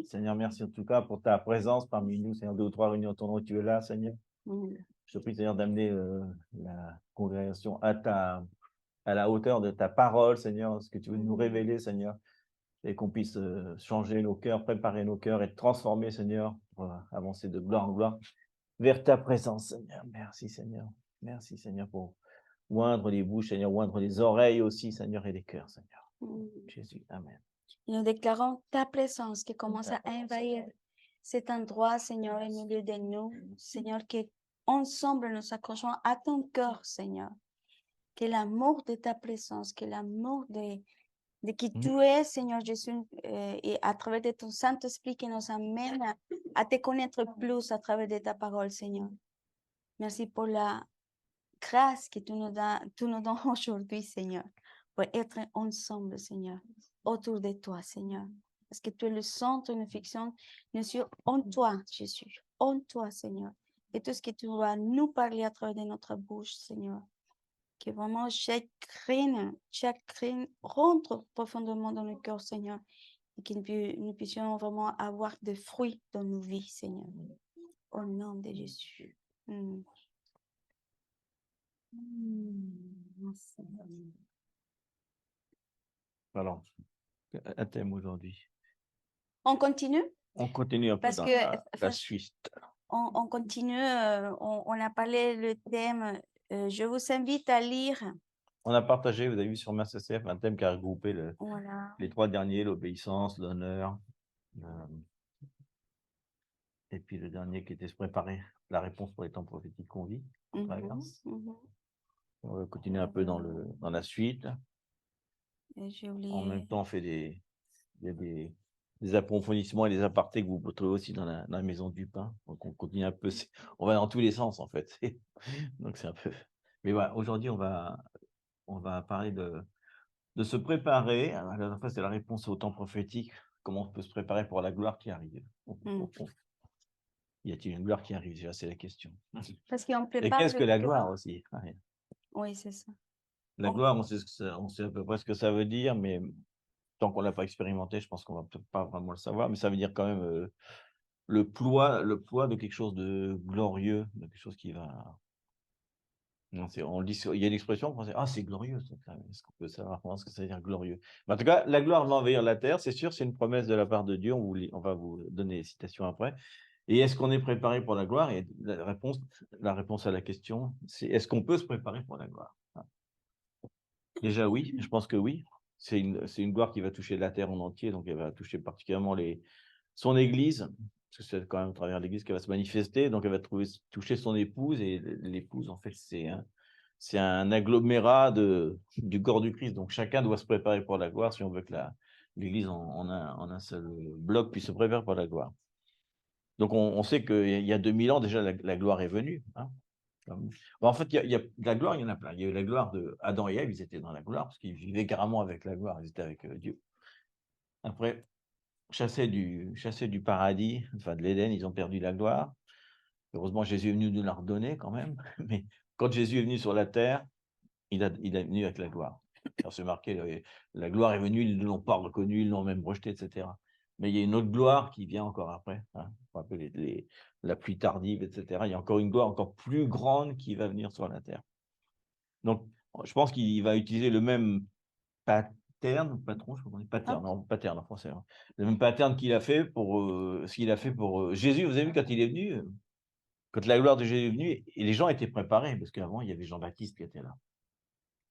Seigneur, merci en tout cas pour ta présence parmi nous. Seigneur, 2 ou 3 réunions, ton nom, tu es là, Seigneur. Je te prie, Seigneur, d'amener la congrégation à la hauteur de ta parole, Seigneur, ce que tu veux nous révéler, Seigneur, et qu'on puisse changer nos cœurs, préparer nos cœurs et transformer, Seigneur, pour avancer de gloire en gloire vers ta présence, Seigneur. Merci, Seigneur. Merci, Seigneur, pour oindre les bouches, Seigneur, oindre les oreilles aussi, Seigneur, et les cœurs, Seigneur. Jésus, Amen. Nous déclarons ta présence qui commence à envahir cet endroit, Seigneur, au milieu de nous. Seigneur, qu'ensemble nous accrochons à ton cœur, Seigneur. Que l'amour de ta présence, que l'amour de qui tu es, Seigneur Jésus, et à travers de ton Saint-Esprit qui nous amène à te connaître plus à travers de ta parole, Seigneur. Merci pour la grâce que tu nous donnes aujourd'hui, Seigneur, pour être ensemble, Seigneur, autour de toi, Seigneur. Parce que tu es le centre de nos fictions, nous sommes en toi, Jésus, en toi, Seigneur. Et tout ce que tu vas nous parler à travers de notre bouche, Seigneur. Que vraiment chaque graine rentre profondément dans le cœur, Seigneur. Et que nous puissions vraiment avoir des fruits dans nos vies, Seigneur. Au nom de Jésus. Merci. Alors, un thème aujourd'hui. On continue? On continue un peu Parce dans que la suite. on continue, on a parlé le thème. Je vous invite à lire. On a partagé, vous avez vu sur MassSF, un thème qui a regroupé Voilà. les 3 derniers, l'obéissance, l'honneur, et puis le dernier qui était se préparer, la réponse pour les temps prophétiques qu'on vit, qu'on traverse. On va continuer un peu dans la suite. En même temps, on fait des approfondissements et des apartés que vous retrouvez aussi dans la maison du pain. Donc on continue un peu, on va dans tous les sens en fait. Donc c'est un peu. Mais voilà, aujourd'hui on va parler de se préparer. Alors, la dernière fois, c'est la réponse au temps prophétique. Comment on peut se préparer pour la gloire qui arrive. Y a-t-il une gloire qui arrive? Déjà, c'est la question. Parce qu'on Et prépare. qu'est-ce que la gloire aussi? Ouais. Oui, c'est ça. La gloire, on sait à peu près ce que ça veut dire, mais tant qu'on l'a pas expérimenté, je pense qu'on va peut-être pas vraiment le savoir. Mais ça veut dire quand même le poids de quelque chose de glorieux, de quelque chose qui va. Non, on le dit, il y a une expression en français, ah, c'est glorieux. Est-ce qu'on peut savoir comment ce que ça veut dire glorieux? Mais en tout cas, la gloire va envahir la terre, c'est sûr, c'est une promesse de la part de Dieu. On va vous donner les citations après. Et est-ce qu'on est préparé pour la gloire? Et la réponse à la question, c'est est-ce qu'on peut se préparer pour la gloire? Déjà, oui, je pense que oui. C'est une gloire qui va toucher la terre en entier, donc elle va toucher particulièrement son Église, parce que c'est quand même à travers l'Église qu'elle va se manifester, donc elle va toucher son épouse, et l'épouse, en fait, c'est un agglomérat du corps du Christ, donc chacun doit se préparer pour la gloire si on veut que l'Église en un seul bloc puisse se préparer pour la gloire. Donc on sait qu'il y a 2000 ans déjà, la gloire est venue. Hein. Bon, en fait, il y a de la gloire, il y en a plein. Il y a eu la gloire de Adam et Ève, ils étaient dans la gloire, parce qu'ils vivaient carrément avec la gloire, ils étaient avec Dieu. Après, chassés du paradis, enfin de l'Éden, ils ont perdu la gloire. Heureusement, Jésus est venu nous la redonner quand même. Mais quand Jésus est venu sur la terre, il est venu avec la gloire. Alors c'est marqué, la gloire est venue, ils ne l'ont pas reconnue, ils l'ont même rejetée, etc. Mais il y a une autre gloire qui vient encore après. Hein. Un peu la pluie tardive, etc. Il y a encore une gloire encore plus grande qui va venir sur la terre. Donc, je pense qu'il va utiliser le même pattern en français. Hein. Le même pattern qu'il a fait pour ce qu'il a fait pour Jésus. Vous avez vu quand il est venu, quand la gloire de Jésus est venue, et les gens étaient préparés, parce qu'avant, il y avait Jean-Baptiste qui était là.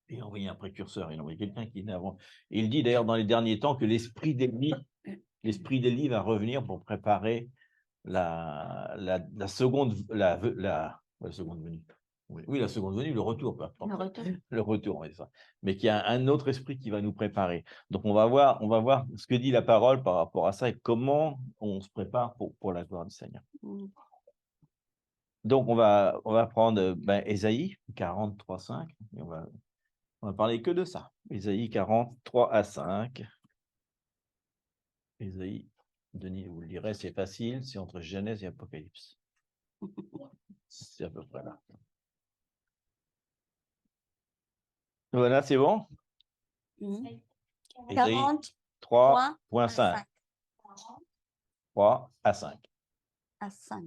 Et il a envoyé un précurseur, il a envoyé quelqu'un qui est avant. Et il dit d'ailleurs dans les derniers temps que l'esprit d'Élie va revenir pour préparer la seconde venue. Oui, la seconde venue, le retour. Le retour, c'est ça. Mais qu'il y a un autre esprit qui va nous préparer. Donc, on va voir ce que dit la parole par rapport à ça et comment on se prépare pour la gloire du Seigneur. Donc, on va prendre Ésaïe 43, 5. Et on va parler que de ça. Ésaïe 43 à 5. Ésaïe, Denis, vous le direz, c'est facile, c'est entre Genèse et Apocalypse. C'est à peu près là. Voilà, c'est bon? 43.5. 3 à 5. à 5.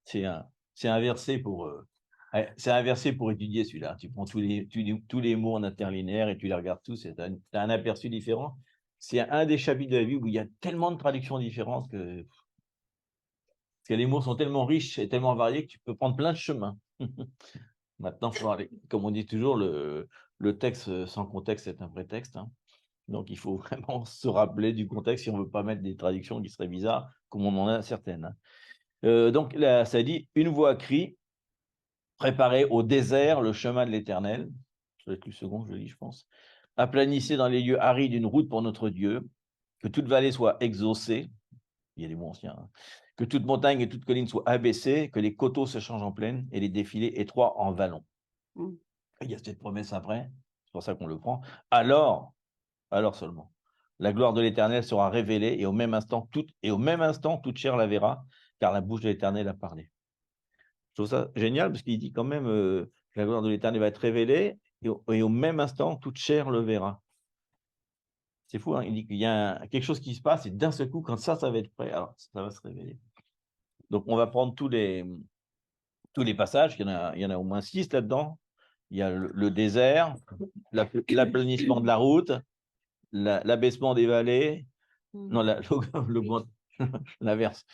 C'est un verset c'est un verset pour étudier celui-là. Tu prends tous les mots en interlinéaire et tu les regardes tous et tu as un aperçu différent. C'est un des chapitres de la Bible où il y a tellement de traductions différentes parce que les mots sont tellement riches et tellement variés que tu peux prendre plein de chemins. Maintenant, comme on dit toujours, le texte sans contexte est un prétexte, hein. Donc, il faut vraiment se rappeler du contexte si on ne veut pas mettre des traductions qui seraient bizarres, comme on en a certaines, hein. Donc, là, ça dit « Une voix crie, préparez au désert le chemin de l'Éternel ». Ça va être le second, je lis, je pense. « Aplanissez dans les lieux arides une route pour notre Dieu, que toute vallée soit exaucée ». Il y a des mots anciens, hein. « Que toute montagne et toute colline soient abaissées, que les coteaux se changent en plaine et les défilés étroits en vallons. » Mm. Il y a cette promesse après, c'est pour ça qu'on le prend. Alors seulement, la gloire de l'Éternel sera révélée et au même instant, toute chair la verra, car la bouche de l'Éternel a parlé. Je trouve ça génial parce qu'il dit quand même que la gloire de l'Éternel va être révélée et au même instant, toute chair le verra. C'est fou, hein, il dit qu'il y a quelque chose qui se passe et d'un seul coup, quand ça va être prêt, alors ça va se révéler. Donc, on va prendre tous les passages, il y en a au moins 6 là-dedans. Il y a le désert, l'aplanissement de la route, l'abaissement des vallées, non, l'inverse,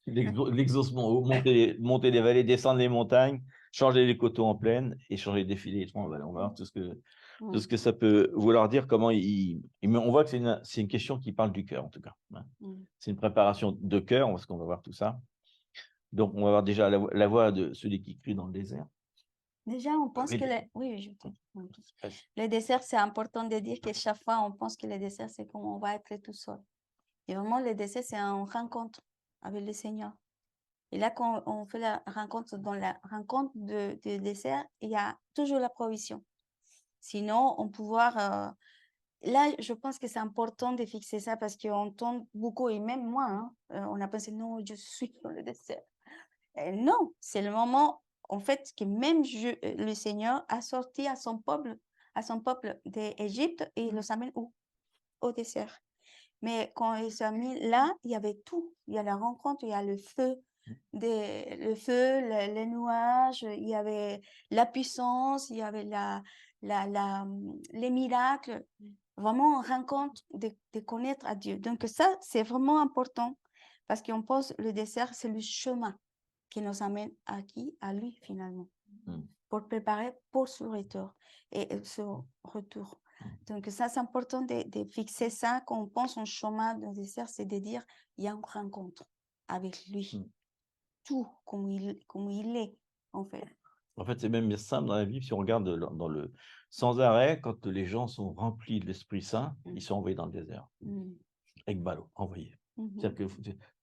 l'exaucement, monter les vallées, descendre les montagnes, changer les coteaux en plaine et changer les défilés. On va voir tout ce que ça peut vouloir dire, comment on voit que c'est une question qui parle du cœur, en tout cas, hein. C'est une préparation de cœur, parce qu'on va voir tout ça. Donc, on va voir déjà la voix de celui qui crie dans le désert. Déjà, on pense que oui, je te le désert, c'est important de dire que chaque fois, on pense que le désert, c'est comme on va être tout seul. Et vraiment, le désert, c'est une rencontre avec le Seigneur. Et là, quand on fait la rencontre, dans la rencontre de désert, il y a toujours la provision. Sinon, on peut voir... là, je pense que c'est important de fixer ça parce qu'on entend beaucoup, et même moi, hein, on a pensé, non, je suis dans le désert. Non, c'est le moment, en fait, que même le Seigneur a sorti à son peuple d'Égypte et il les amène où? Au désert. Mais quand il s'est mis là, il y avait tout. Il y a la rencontre, il y a le feu, les nuages, il y avait la puissance, il y avait les miracles. Vraiment, rencontre de connaître à Dieu. Donc ça, c'est vraiment important parce qu'on pense le désert, c'est le chemin qui nous amène à qui? À lui, finalement, pour préparer pour son retour. Donc ça, c'est important de fixer ça quand on pense en chemin dans le désert, c'est de dire, il y a une rencontre avec lui. Tout comme il est, en fait. En fait, c'est même bien simple dans la Bible. Si on regarde dans le sans arrêt, quand les gens sont remplis de l'Esprit Saint, ils sont envoyés dans le désert. Avec ballot, envoyés. C'est-à-dire que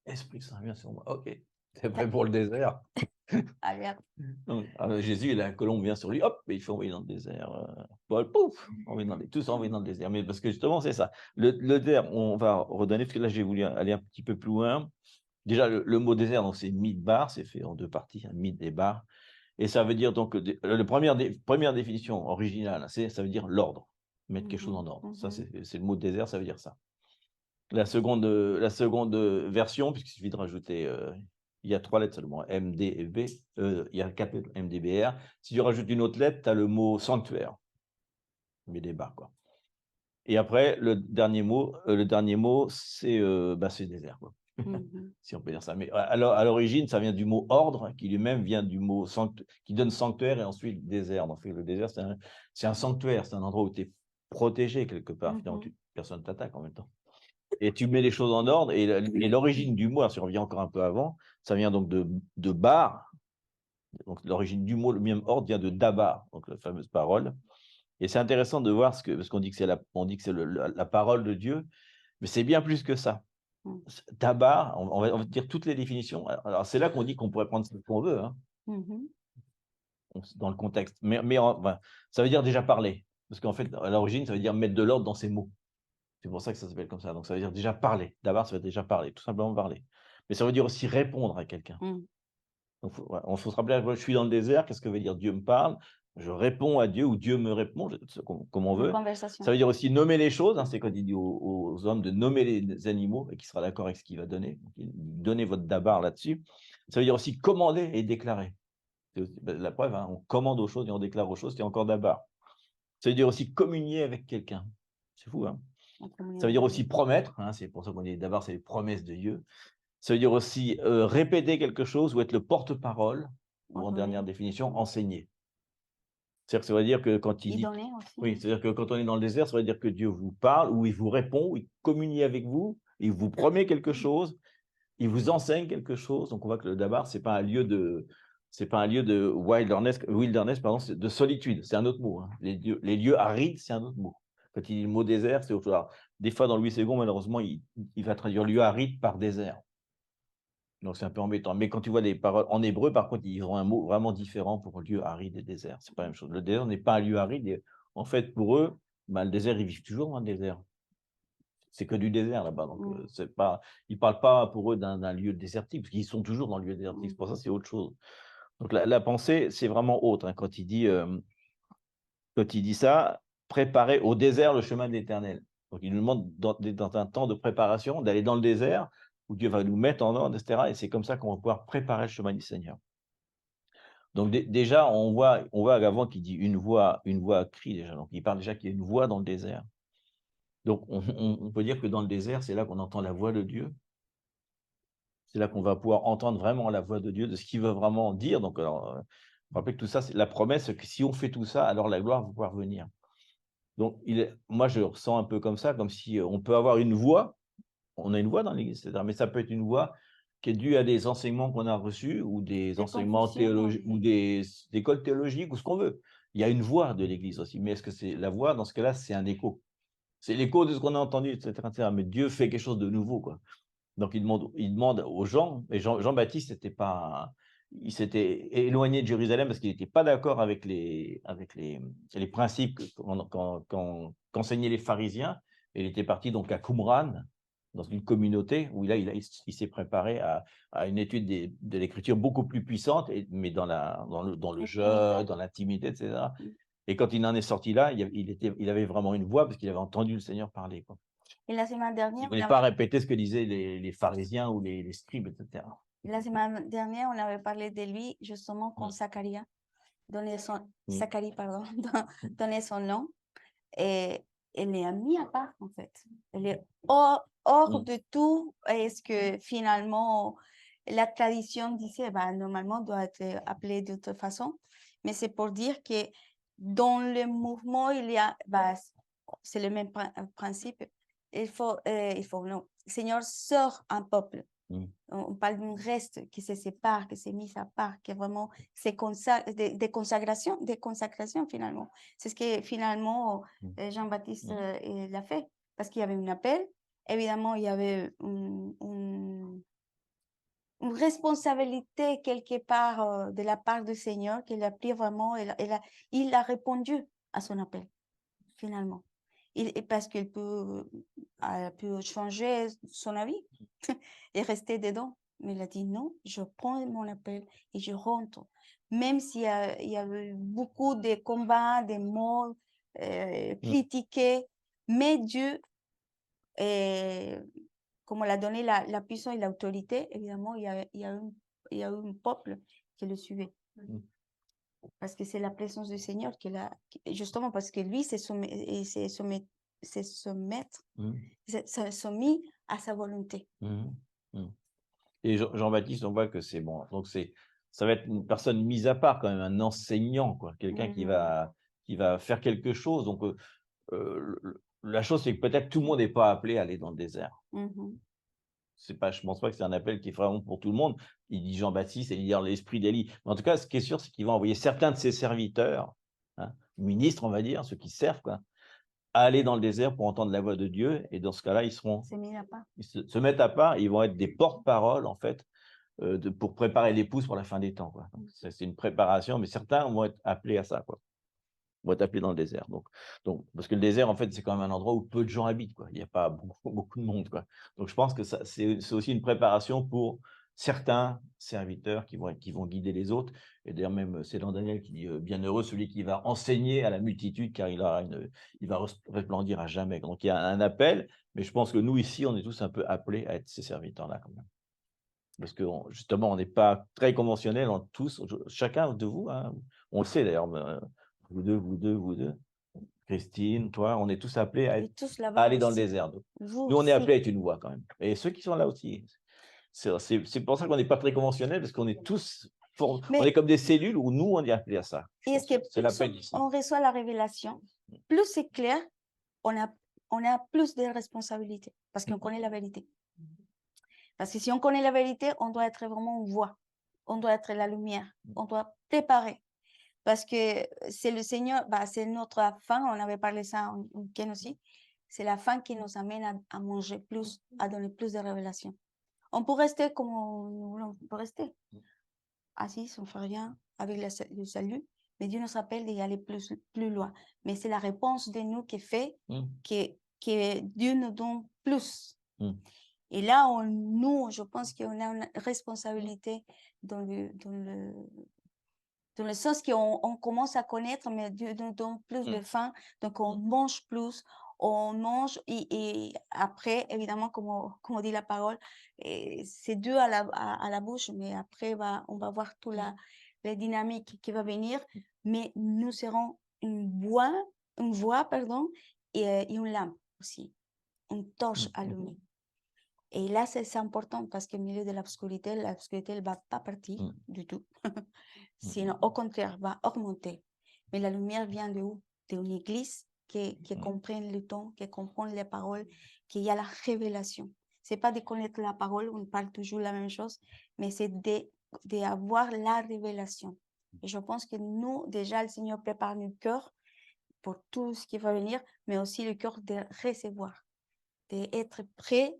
Esprit Saint, viens sur moi. Ok, t'es prêt pour le désert. Donc, Jésus, la colombe vient sur lui, hop, et il fait envoyer dans le désert. Paul, pouf, tous envoyés dans le désert. Mais parce que justement, c'est ça. Le désert, on va redonner, parce que là, j'ai voulu aller un petit peu plus loin. Déjà, le mot désert, donc c'est midbar, c'est fait en deux parties, hein, mid et bar. Et ça veut dire donc, la première définition originale, ça veut dire l'ordre, mettre quelque chose en ordre. Ça, c'est le mot désert, ça veut dire ça. La seconde version, puisqu'il suffit de rajouter, il y a 3 lettres seulement, M, D et B, il y a 4 lettres, M, D, B, R. Si tu rajoutes une autre lettre, tu as le mot sanctuaire, mais des barres, quoi. Et après, le dernier mot, c'est désert, quoi. Si on peut dire ça. Mais à l'origine, ça vient du mot ordre, qui lui-même vient du mot qui donne sanctuaire et ensuite désert. Donc, le désert, c'est un sanctuaire, c'est un endroit où tu es protégé quelque part. Personne ne t'attaque en même temps. Et tu mets les choses en ordre. Et l'origine du mot, si on revient encore un peu avant, ça vient donc de bar. Donc, l'origine du mot, le même ordre, vient de dabar, donc la fameuse parole. Et c'est intéressant de voir parce qu'on dit que c'est la parole de Dieu, mais c'est bien plus que ça. Dabar, on va dire toutes les définitions. Alors, c'est là qu'on dit qu'on pourrait prendre ce qu'on veut, hein, dans le contexte. Mais ça veut dire déjà parler. Parce qu'en fait, à l'origine, ça veut dire mettre de l'ordre dans ses mots. C'est pour ça que ça s'appelle comme ça. Donc, ça veut dire déjà parler. Dabar, ça veut déjà parler, tout simplement parler. Mais ça veut dire aussi répondre à quelqu'un. Donc, on faut se rappeler, je suis dans le désert, qu'est-ce que veut dire Dieu me parle? je réponds à Dieu ou Dieu me répond, comme on Une veut. conversation. Ça veut dire aussi nommer les choses, hein, c'est quand il dit aux hommes de nommer les animaux et qu'il sera d'accord avec ce qu'il va donner. Donc, donnez votre dabar là-dessus. Ça veut dire aussi commander et déclarer. C'est aussi, la preuve, hein, on commande aux choses et on déclare aux choses, il y a encore dabar. Ça veut dire aussi communier avec quelqu'un. C'est fou, hein. En communion Ça veut dire avec aussi Dieu. promettre, hein, c'est pour ça qu'on dit dabar, c'est les promesses de Dieu. Ça veut dire aussi répéter quelque chose ou être le porte-parole, ou en dernière Oui. définition, enseigner. C'est-à-dire que ça veut dire que quand il Y dit donner aussi. oui, c'est-à-dire que quand on est dans le désert, ça veut dire que Dieu vous parle ou il vous répond, ou il communie avec vous, il vous promet quelque chose, il vous enseigne quelque chose. Donc on voit que le Dabar, c'est pas un lieu de wilderness pardon, c'est de solitude, c'est un autre mot, hein. Les lieux arides, c'est un autre mot. Quand il dit le mot désert, c'est autre chose. Alors, des fois, dans Louis II, malheureusement, il va traduire lieu aride par désert. Donc c'est un peu embêtant. Mais quand tu vois les paroles en hébreu, par contre, ils ont un mot vraiment différent pour lieu aride et désert. C'est pas la même chose. Le désert n'est pas un lieu aride. Et en fait, pour eux, bah, le désert, ils vivent toujours dans le désert. C'est que du désert là-bas. Donc, c'est pas, ils ne parlent pas pour eux d'un lieu désertique, parce qu'ils sont toujours dans le lieu désertique. C'est pour ça que c'est autre chose. Donc la pensée, c'est vraiment autre, hein, quand il dit ça, préparer au désert le chemin de l'Éternel. Donc il nous demande dans un temps de préparation d'aller dans le désert où Dieu va nous mettre en ordre, etc. Et c'est comme ça qu'on va pouvoir préparer le chemin du Seigneur. Donc déjà, on voit avant qu'il dit une voix crie déjà. Donc il parle déjà qu'il y a une voix dans le désert. Donc on peut dire que dans le désert, c'est là qu'on entend la voix de Dieu. C'est là qu'on va pouvoir entendre vraiment la voix de Dieu, de ce qu'il veut vraiment dire. Donc, alors, rappelez que tout ça, c'est la promesse que si on fait tout ça, alors la gloire va pouvoir venir. Donc, moi, je ressens un peu comme ça, comme si on peut avoir une voix, on a une voix dans l'Église, mais ça peut être une voix qui est due à des enseignements qu'on a reçus ou des Des enseignements confusions, théologiques ou des écoles théologiques ou ce qu'on veut. Il y a une voix de l'Église aussi, mais est-ce que c'est la voix? Dans ce cas-là, c'est un écho. C'est l'écho de ce qu'on a entendu, etc., etc. Mais Dieu fait quelque chose de nouveau, quoi. Donc il demande aux gens, et Jean-Baptiste il s'était éloigné de Jérusalem parce qu'il n'était pas d'accord avec les principes qu'enseignaient les pharisiens. Et il était parti donc à Qumran, dans une communauté où il s'est préparé à une étude de l'écriture beaucoup plus puissante, mais dans le jeu, dans l'intimité, etc. Et quand il en est sorti là, il avait vraiment une voix parce qu'il avait entendu le Seigneur parler, quoi. Et la semaine Il dernière, ne voulait pas répéter ce que disaient les pharisiens ou les scribes, etc. on avait parlé de lui justement quand Zacharie, Zacharie, pardon, donnait son nom. Et elle est mis à part, en fait. Elle est hors de tout. Est-ce que finalement, la tradition disait, bah, normalement, doit être appelé d'autre façon. Mais c'est pour dire que dans le mouvement, il y a, bah, c'est le même principe. Il faut, non. Le Seigneur sort un peuple. On parle d'un reste qui se sépare, qui s'est mis à part, qui est vraiment des consagrations finalement. C'est ce que finalement Jean-Baptiste il a fait, parce qu'il y avait un appel. Évidemment, il y avait une responsabilité quelque part de la part du Seigneur qu'il a pris vraiment, il a répondu à son appel finalement. Parce qu'il a pu changer son avis et rester dedans. Mais il a dit non, je prends mon appel et je rentre. Même s'il y avait beaucoup de combats, des mots critiqués, mais Dieu, comme il a donné la puissance et l'autorité, évidemment, il y a eu un peuple qui le suivait. Parce que c'est la présence du Seigneur justement parce que lui, c'est soumettre, c'est soumis à sa volonté. Et Jean-Baptiste, on voit que c'est bon. Donc ça va être une personne mise à part quand même, un enseignant, quoi, quelqu'un qui va faire quelque chose. Donc la chose, c'est que peut-être tout le monde n'est pas appelé à aller dans le désert. Je ne pense pas que c'est un appel qui est vraiment pour tout le monde. Il dit Jean-Baptiste et il dit l'esprit d'Élie. Mais en tout cas, ce qui est sûr, c'est qu'il va envoyer certains de ses serviteurs, hein, ministres, on va dire, ceux qui servent, quoi, à aller dans le désert pour entendre la voix de Dieu. Et dans ce cas-là, ils se mettent à part. Ils vont être des porte-parole, en fait, pour préparer l'épouse pour la fin des temps, quoi. C'est une préparation, mais certains vont être appelés à ça, quoi. Vont être appelés dans le désert. Donc, parce que le désert, en fait, c'est quand même un endroit où peu de gens habitent, quoi. Il n'y a pas beaucoup de monde, quoi. Donc, je pense que c'est aussi une préparation pour certains serviteurs qui vont guider les autres. Et d'ailleurs, même, c'est dans Daniel qui dit bienheureux celui qui va enseigner à la multitude, car il va resplendir à jamais. Donc, il y a un appel, mais je pense que nous, ici, on est tous un peu appelés à être ces serviteurs-là, quand même. Parce que justement, on n'est pas très conventionnels, tous, chacun de vous, hein, on le sait d'ailleurs, vous deux, vous deux, vous deux, Christine, toi, on est tous appelés à, Et tous à là-bas aller dans le aussi. désert. Vous Nous, on est appelés aussi. à être une voix quand même. Et ceux qui sont là aussi. C'est pour ça qu'on n'est pas très conventionnel, parce qu'on est tous, on Mais est comme des cellules où nous, on est appelés à ça. et est-ce que C'est plus l'appel ici. on reçoit la révélation, plus c'est clair, on a, on a plus de responsabilités parce qu'on connaît la vérité. Parce que si on connaît la vérité, on doit être vraiment une voix. On doit être la lumière. On doit préparer. Parce que c'est le Seigneur, c'est notre fin. On avait parlé ça en week-end aussi. C'est la fin qui nous amène à manger plus, à donner plus de révélations. On peut rester comme nous voulons. On peut rester assis sans faire rien avec le salut. Mais Dieu nous appelle d'y aller plus loin. Mais c'est la réponse de nous qui fait que Dieu nous donne plus. Et là, nous, je pense qu'on a une responsabilité dans le sens qu'on commence à connaître, mais Dieu nous donne plus de faim, donc on mange plus, on mange, et après, évidemment, comme dit la parole, c'est dur à la bouche, mais après, on va voir toute la dynamique qui va venir, mais nous serons une voix, pardon, et une lampe aussi, une torche allumée. Et là, c'est important parce qu'au milieu de l'obscurité ne va pas partir du tout. Sinon, au contraire, va augmenter. Mais la lumière vient de où? D'une église qui comprend le temps, qui comprend les paroles, qu'il y a la révélation. C'est pas de connaître la parole, on parle toujours la même chose, mais c'est d'avoir la révélation. Et je pense que nous, déjà, le Seigneur prépare nos cœurs pour tout ce qui va venir, mais aussi le cœur de recevoir, d'être prêt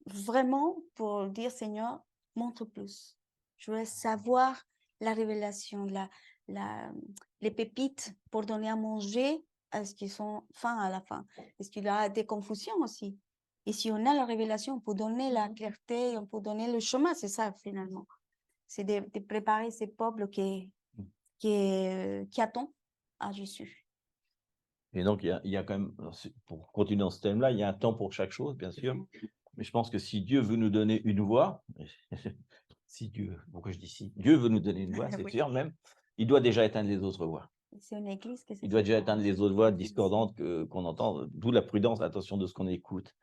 vraiment pour dire, Seigneur, montre plus. Je veux savoir la révélation, les pépites pour donner à manger à ce qui sont fins à la fin. Est-ce qu'il y a des confusions aussi? Et si on a la révélation, on peut donner la clarté, on peut donner le chemin, c'est ça finalement. C'est de préparer ces peuples qui attendent à Jésus. Et donc, il y a quand même, pour continuer dans ce thème-là, il y a un temps pour chaque chose, bien sûr. Mais je pense que si Dieu veut nous donner une voix, si Dieu, pourquoi je dis si, Dieu veut nous donner une voix, c'est sûr même, il doit déjà éteindre les autres voix. C'est une église que Il doit déjà éteindre les autres voix discordantes qu'on entend, d'où la prudence, l'attention de ce qu'on écoute,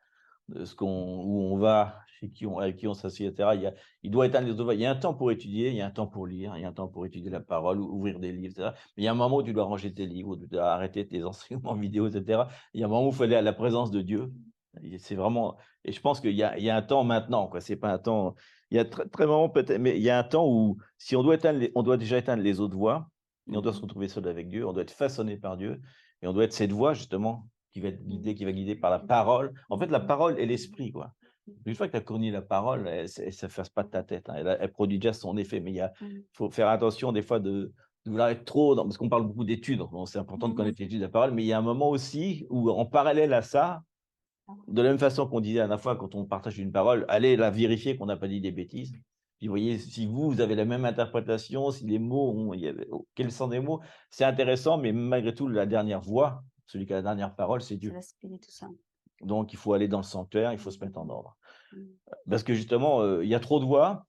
de où on va, avec qui on s'assied, etc. Il doit éteindre les autres voix. Il y a un temps pour étudier, il y a un temps pour lire, il y a un temps pour étudier la parole, ouvrir des livres, etc. Mais il y a un moment où tu dois ranger tes livres, où tu dois arrêter tes enseignements vidéo, etc. Il y a un moment où il faut aller à la présence de Dieu. C'est vraiment, et je pense qu'il y a un temps maintenant, quoi. C'est pas un temps, il y a très moment peut-être, mais il y a un temps où si on doit on doit déjà éteindre les autres voix, et on doit se retrouver seul avec Dieu, on doit être façonné par Dieu, et on doit être cette voix justement qui va être guidée, qui va guider par la parole. En fait, la parole est l'esprit, quoi. Une fois que tu as connu la parole, elle ne s'efface pas de ta tête, hein. Elle produit déjà son effet, mais il faut faire attention des fois de vouloir être trop, parce qu'on parle beaucoup d'études, donc c'est important de connaître l'étude de la parole, mais il y a un moment aussi où, en parallèle à ça, de la même façon qu'on disait à la fois quand on partage une parole, allez la vérifier qu'on n'a pas dit des bêtises. Puis vous voyez, si vous avez la même interprétation, si les mots quels sont des mots, c'est intéressant, mais malgré tout, la dernière voix, celui qui a la dernière parole, c'est Dieu. Donc, il faut aller dans le sanctuaire, il faut se mettre en ordre. Parce que justement, il y a trop de voix,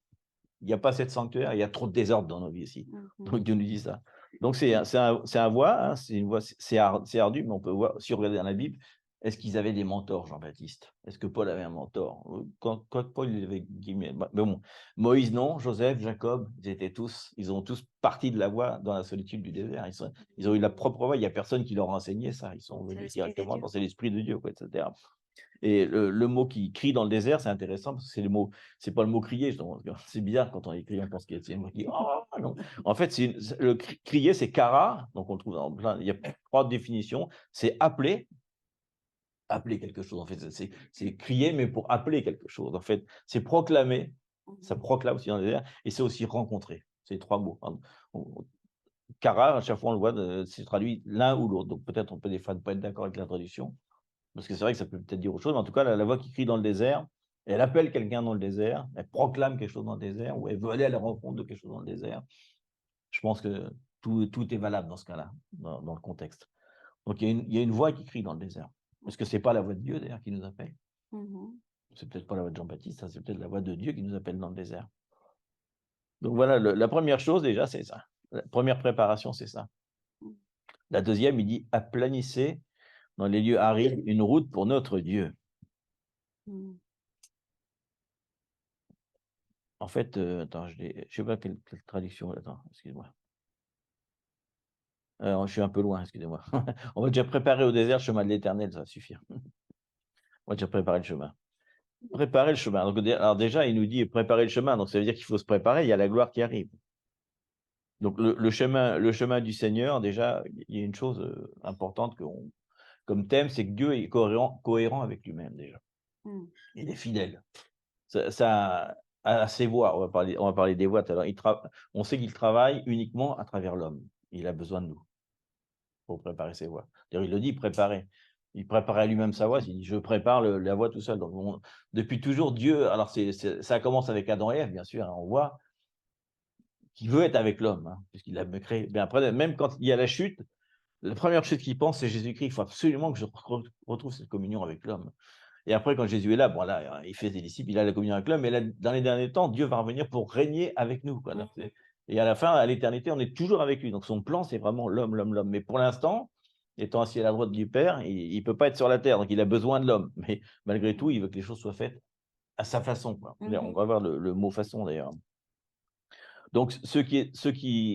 il n'y a pas assez de sanctuaire, il y a trop de désordre dans nos vies ici. Donc, Dieu nous dit ça. Donc, c'est un voix, hein, c'est ardu, mais on peut voir, si on regarde dans la Bible, est-ce qu'ils avaient des mentors, Jean-Baptiste? Est-ce que Paul avait un mentor? Quand Paul, il avait mais bon, Moïse, non, Joseph, Jacob, ils ont tous parti de la voie dans la solitude du désert. Ils ont eu la propre voie, il n'y a personne qui leur a enseigné ça. Ils sont venus directement dans l'esprit de Dieu, quoi, etc. Et le mot qui crie dans le désert, c'est intéressant parce que c'est pas le mot crier. C'est bizarre quand on écrit, on pense qu'il y a un mot qui oh, non. En fait, le crier, c'est kara, donc on le trouve dans plein, il y a 3 définitions. C'est appeler quelque chose. En fait, c'est crier, mais pour appeler quelque chose. En fait, c'est proclamer, ça proclame aussi dans le désert, et c'est aussi rencontrer. C'est 3 mots. Kara, à chaque fois on le voit, c'est traduit l'un ou l'autre. Donc peut-être on peut des fois ne pas être d'accord avec la traduction. Parce que c'est vrai que ça peut peut-être dire autre chose, mais en tout cas, la voix qui crie dans le désert, Elle appelle quelqu'un dans le désert, elle proclame quelque chose dans le désert, ou elle veut aller à la rencontre de quelque chose dans le désert. Je pense que tout est valable dans ce cas-là, dans le contexte. Donc il y a une voix qui crie dans le désert. Est-ce que c'est pas la voix de Dieu d'ailleurs qui nous appelle? Mhm. C'est peut-être pas la voix de Jean-Baptiste, ça, c'est peut-être la voix de Dieu qui nous appelle dans le désert. Donc voilà, la première chose déjà, c'est ça. La première préparation, c'est ça. La deuxième, il dit: «Aplanissez dans les lieux arides une route pour notre Dieu». Mm. En fait, attends, je sais pas quelle traduction, attends, excuse-moi. Je suis un peu loin, excusez-moi. On va déjà préparer au désert le chemin de l'Éternel, ça va suffire. On va déjà préparer le chemin. Préparer le chemin. Donc, alors déjà, il nous dit préparer le chemin, donc ça veut dire qu'il faut se préparer, il y a la gloire qui arrive. Donc le chemin du Seigneur, déjà, il y a une chose importante comme thème, c'est que Dieu est cohérent avec lui-même déjà. Mm. Il est fidèle. Ça a ses voies, on va parler des voies tout à l'heure. On sait qu'il travaille uniquement à travers l'homme. Il a besoin de nous pour préparer ses voies. D'ailleurs, il le dit, préparer. Il préparait lui-même sa voie, il dit: «Je prépare la voie tout seul». Donc depuis toujours, Dieu, alors ça commence avec Adam et Ève, bien sûr, hein, on voit qu'il veut être avec l'homme, hein, puisqu'il l'a créé. Mais après, même quand il y a la chute, la première chose qu'il pense, c'est Jésus-Christ. Il faut absolument que je retrouve cette communion avec l'homme. Et après, quand Jésus est là, bon là, il fait des disciples, il a la communion avec l'homme, mais là, dans les derniers temps, Dieu va revenir pour régner avec nous, quoi. Donc, et à la fin, à l'éternité, on est toujours avec lui. Donc son plan, c'est vraiment l'homme, l'homme, l'homme. Mais pour l'instant, étant assis à la droite du Père, il peut pas être sur la terre, donc il a besoin de l'homme. Mais malgré tout, il veut que les choses soient faites à sa façon, quoi. On Mhm. va voir le mot façon d'ailleurs. Donc,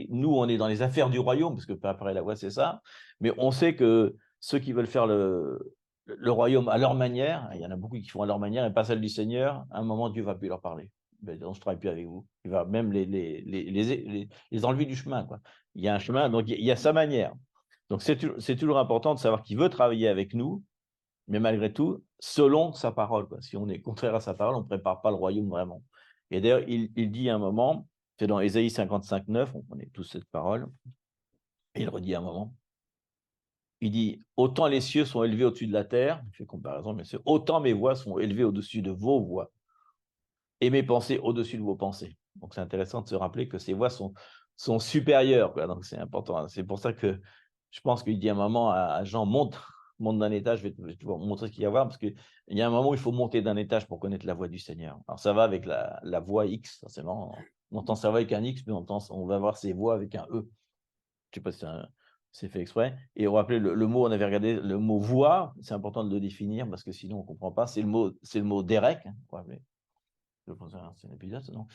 nous, on est dans les affaires du royaume, parce que préparer la voie, c'est ça. Mais on sait que ceux qui veulent faire le royaume à leur manière, il y en a beaucoup qui font à leur manière et pas celle du Seigneur, à un moment, Dieu va plus leur parler. Ben, non, je ne travaille plus avec vous. Il va même les enlever du chemin, quoi. Il y a un chemin, donc il y a sa manière. Donc, c'est toujours important de savoir qu'il veut travailler avec nous, mais malgré tout, selon sa parole, quoi. Si on est contraire à sa parole, on ne prépare pas le royaume vraiment. Et d'ailleurs, il dit à un moment, c'est dans Ésaïe 55:9, on connaît tous cette parole, et il redit à un moment, il dit: «Autant les cieux sont élevés au-dessus de la terre», il fait comparaison bien sûr, «autant mes voix sont élevées au-dessus de vos voix, et mes pensées au-dessus de vos pensées». Donc c'est intéressant de se rappeler que ces voix sont supérieures, quoi, donc c'est important, hein. C'est pour ça que je pense qu'il dit à un moment à Jean: «Monte d'un étage, je vais te montrer ce qu'il y a à voir», parce qu'il y a un moment où il faut monter d'un étage pour connaître la voix du Seigneur. Alors ça va avec la voix X, forcément, on entend sa voix avec un X, puis on va voir ses voix avec un E. Je sais pas si c'est fait exprès. Et on rappelait le mot, on avait regardé le mot voix, c'est important de le définir parce que sinon on comprend pas. C'est le mot Derek, hein, vous rappelez. Je pense que c'est un épisode, ça, non?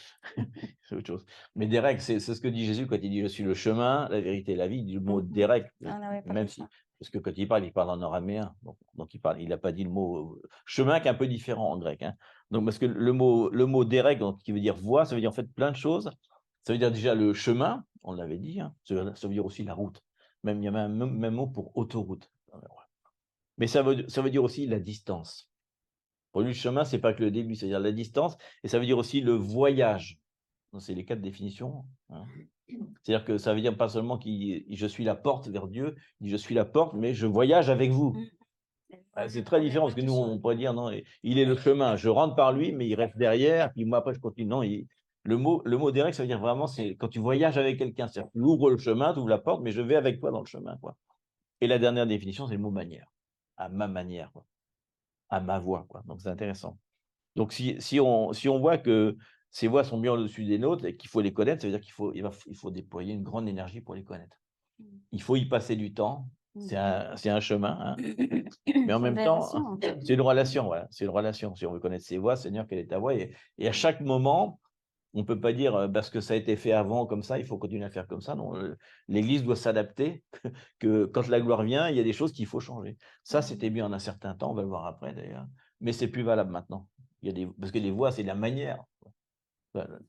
C'est autre chose. Mais Derek, c'est ce que dit Jésus quand il dit: «Je suis le chemin, la vérité et la vie». Il dit le mot Mhm. Derek, On n'avait pas même vu si, ça. parce que quand il parle en araméen, donc il a pas dit le mot, chemin, qui est un peu différent en grec, hein. Donc parce que le mot Derek, donc qui veut dire voie, ça veut dire en fait plein de choses. Ça veut dire déjà le chemin, on l'avait dit, hein, ça veut dire aussi la route. Même il y a même mot pour autoroute. Mais ça veut dire aussi la distance. Pour lui, le chemin, c'est pas que le début, c'est-à-dire la distance, et ça veut dire aussi le voyage. Donc, c'est les 4 définitions, hein. C'est-à-dire que ça veut dire pas seulement je suis la porte vers Dieu, il dit: «Je suis la porte, mais je voyage avec vous». Mhm. C'est très différent parce que nous, on pourrait dire: «Non, il est le chemin, je rentre par lui, mais il reste derrière, puis moi après je continue». Non, le mot direct, ça veut dire vraiment, c'est quand tu voyages avec quelqu'un, c'est-à-dire que tu ouvres le chemin, tu ouvres la porte, mais je vais avec toi dans le chemin, quoi. Et la dernière définition, c'est le mot manière. À ma manière, quoi. À ma voix, quoi. Donc c'est intéressant. Donc si on voit que ces voix sont bien au-dessus des nôtres et qu'il faut les connaître, ça veut dire qu'il faut déployer une grande énergie pour les connaître. Il faut y passer du temps, c'est Mhm. un chemin, hein, mais en C'est une même temps, relation. c'est une relation, voilà, c'est une relation. Si on veut connaître ses voix, Seigneur, quelle est ta voix? Et à chaque moment, on ne peut pas dire, parce que ça a été fait avant comme ça, il faut continuer à faire comme ça. Non, l'Église doit s'adapter, que quand la gloire vient, il y a des choses qu'il faut changer. Ça, c'était bien en un certain temps, on va le voir après d'ailleurs, mais c'est plus valable maintenant. Parce que les voix, c'est la manière. Voilà,